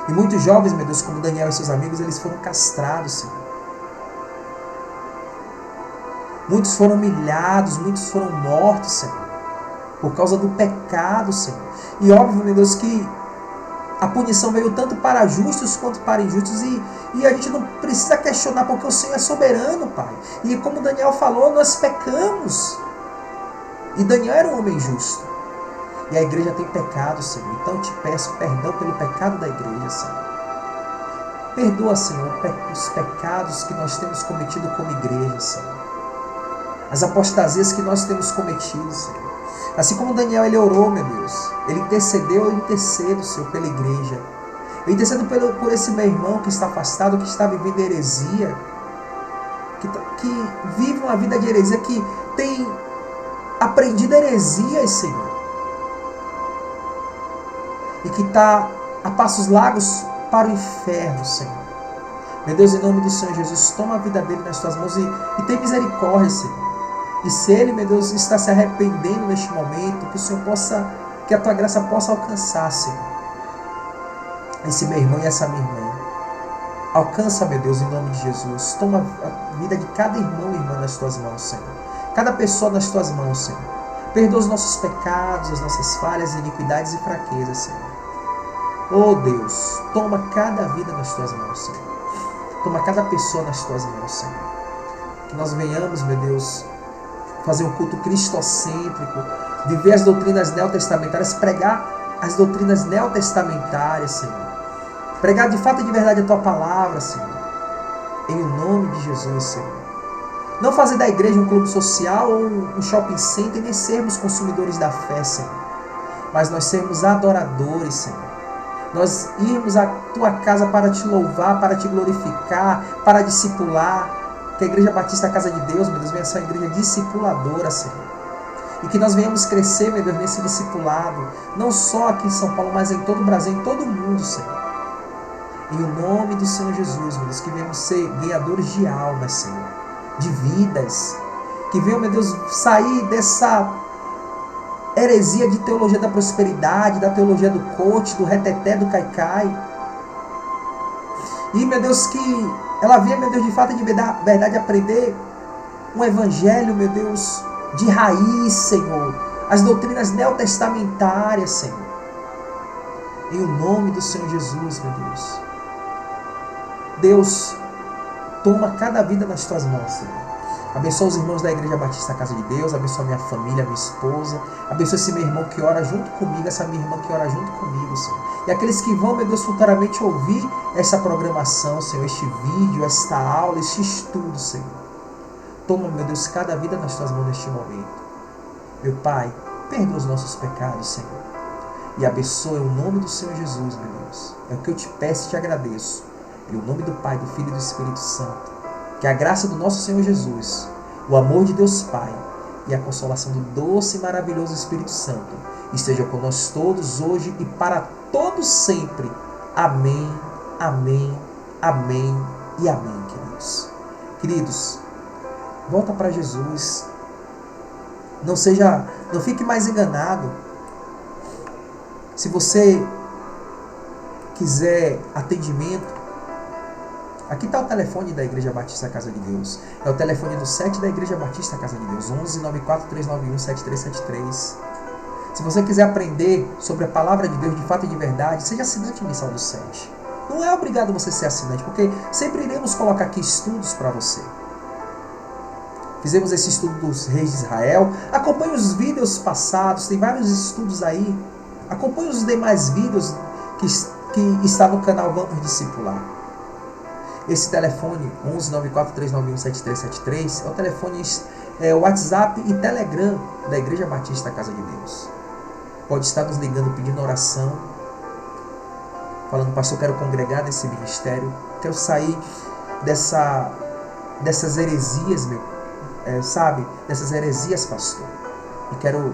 E muitos jovens, meu Deus, como Daniel e seus amigos, eles foram castrados, Senhor. Muitos foram humilhados, muitos foram mortos, Senhor, por causa do pecado, Senhor. E óbvio, meu Deus, que a punição veio tanto para justos quanto para injustos. E a gente não precisa questionar, porque o Senhor é soberano, Pai. E como Daniel falou, nós pecamos. E Daniel era um homem justo. E a igreja tem pecado, Senhor. Então eu te peço perdão pelo pecado da igreja, Senhor. Perdoa, Senhor, os pecados que nós temos cometido como igreja, Senhor. As apostasias que nós temos cometido, Senhor. Assim como Daniel, ele orou, meu Deus. Ele intercedeu, eu intercedo, Senhor, pela igreja. Eu intercedo por esse meu irmão que está afastado, que está vivendo heresia. Que vive uma vida de heresia, que tem aprendido heresias, Senhor. E que está a passos largos para o inferno, Senhor. Meu Deus, em nome do Senhor Jesus, toma a vida dele nas tuas mãos e tem misericórdia, Senhor. E se ele, meu Deus, está se arrependendo neste momento, que o Senhor possa, que a tua graça possa alcançar, Senhor, esse meu irmão e essa minha irmã. Alcança, meu Deus, em nome de Jesus. Toma a vida de cada irmão e irmã nas tuas mãos, Senhor. Cada pessoa nas tuas mãos, Senhor. Perdoa os nossos pecados, as nossas falhas, iniquidades e fraquezas, Senhor. Oh Deus, toma cada vida nas tuas mãos, Senhor. Toma cada pessoa nas tuas mãos, Senhor. Que nós venhamos, meu Deus, fazer um culto cristocêntrico, viver as doutrinas neotestamentárias, pregar as doutrinas neotestamentárias, Senhor. Pregar de fato e de verdade a tua palavra, Senhor. Em nome de Jesus, Senhor. Não fazer da igreja um clube social ou um shopping center, nem sermos consumidores da fé, Senhor. Mas nós sermos adoradores, Senhor. Nós irmos à tua casa para te louvar, para te glorificar, para discipular. Que a Igreja Batista, a Casa de Deus, meu Deus, venha ser uma igreja discipuladora, Senhor. E que nós venhamos crescer, meu Deus, nesse discipulado. Não só aqui em São Paulo, mas em todo o Brasil, em todo o mundo, Senhor. Em nome do Senhor Jesus, meu Deus, que venhamos ser ganhadores de almas, Senhor. De vidas. Que venham, meu Deus, sair dessa heresia de teologia da prosperidade, da teologia do coach, do reteté, do caicai. E, meu Deus, que ela venha, meu Deus, de fato e de verdade aprender um evangelho, meu Deus, de raiz, Senhor. As doutrinas neotestamentárias, Senhor. Em o nome do Senhor Jesus, meu Deus. Deus, toma cada vida nas tuas mãos, Senhor. Abençoa os irmãos da Igreja Batista Casa de Deus, abençoa minha família, minha esposa, abençoa esse meu irmão que ora junto comigo, essa minha irmã que ora junto comigo, Senhor. E aqueles que vão, meu Deus, futuramente ouvir essa programação, Senhor, este vídeo, esta aula, este estudo, Senhor. Toma, meu Deus, cada vida nas tuas mãos neste momento. Meu Pai, perdoa os nossos pecados, Senhor. E abençoe o nome do Senhor Jesus, meu Deus. É o que eu te peço e te agradeço. Em nome do Pai, do Filho e do Espírito Santo. Que a graça do nosso Senhor Jesus, o amor de Deus Pai e a consolação do doce e maravilhoso Espírito Santo esteja com nós todos hoje e para todos sempre. Amém, amém, amém e amém, queridos. Queridos, volta para Jesus. Não fique mais enganado. Se você quiser atendimento, aqui está o telefone da Igreja Batista Casa de Deus. É o telefone do 7 da Igreja Batista Casa de Deus, 11-94-391-7373. Se você quiser aprender sobre a palavra de Deus de fato e de verdade, seja assinante mensal do 7. Não é obrigado você ser assinante, porque sempre iremos colocar aqui estudos para você. Fizemos esse estudo dos reis de Israel. Acompanhe os vídeos passados, tem vários estudos aí. Acompanhe os demais vídeos que está no canal Vamos Discipular. Esse telefone, 11-94-391-7373, é o telefone, WhatsApp e Telegram da Igreja Batista Casa de Deus. Pode estar nos ligando pedindo oração, falando, pastor, quero congregar nesse ministério, quero sair dessas heresias, dessas heresias, pastor, e quero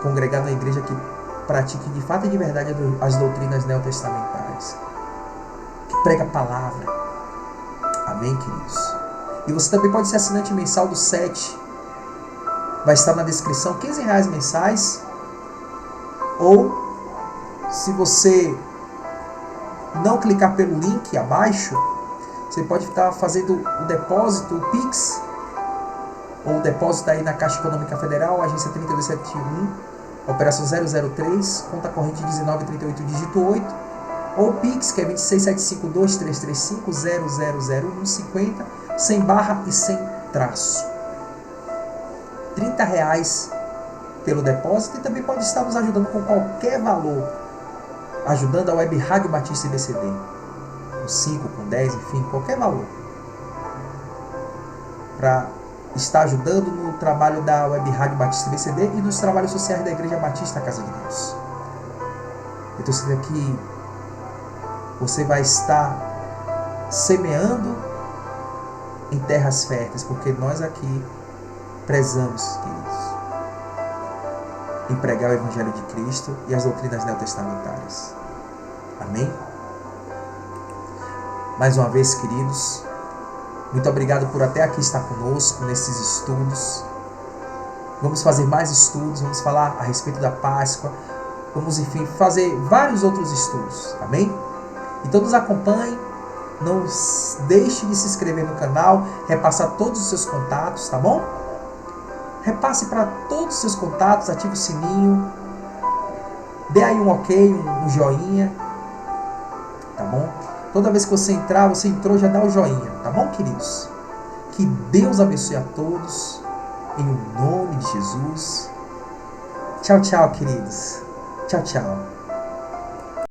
congregar na igreja que pratique de fato e de verdade as doutrinas neotestamentárias, que prega a palavra. Amém, queridos? E você também pode ser assinante mensal do 7. Vai estar na descrição, R$15 mensais. Ou, se você não clicar pelo link abaixo, você pode estar fazendo o depósito, o Pix, ou o depósito aí na Caixa Econômica Federal, agência 3271, operação 003, conta corrente 1938, dígito 8, ou Pix, que é 26752-335-000150, sem barra e sem traço. R$30 pelo depósito, e também pode estar nos ajudando com qualquer valor, ajudando a Web Rádio Batista IBCD, com 5, com 10, enfim, qualquer valor, para estar ajudando no trabalho da Web Rádio Batista IBCD e nos trabalhos sociais da Igreja Batista Casa de Deus. Então, isso daqui você vai estar semeando em terras férteis, porque nós aqui prezamos, queridos, em pregar o Evangelho de Cristo e as doutrinas neotestamentárias. Amém? Mais uma vez, queridos, muito obrigado por até aqui estar conosco nesses estudos. Vamos fazer mais estudos, vamos falar a respeito da Páscoa, vamos, enfim, fazer vários outros estudos. Amém? Então nos acompanhe, não deixe de se inscrever no canal, repassar todos os seus contatos, tá bom? Repasse para todos os seus contatos, ative o sininho, dê aí um ok, um joinha, tá bom? Toda vez que você entrar, você entrou, já dá o joinha, tá bom, queridos? Que Deus abençoe a todos, em nome de Jesus. Tchau, tchau, queridos. Tchau, tchau.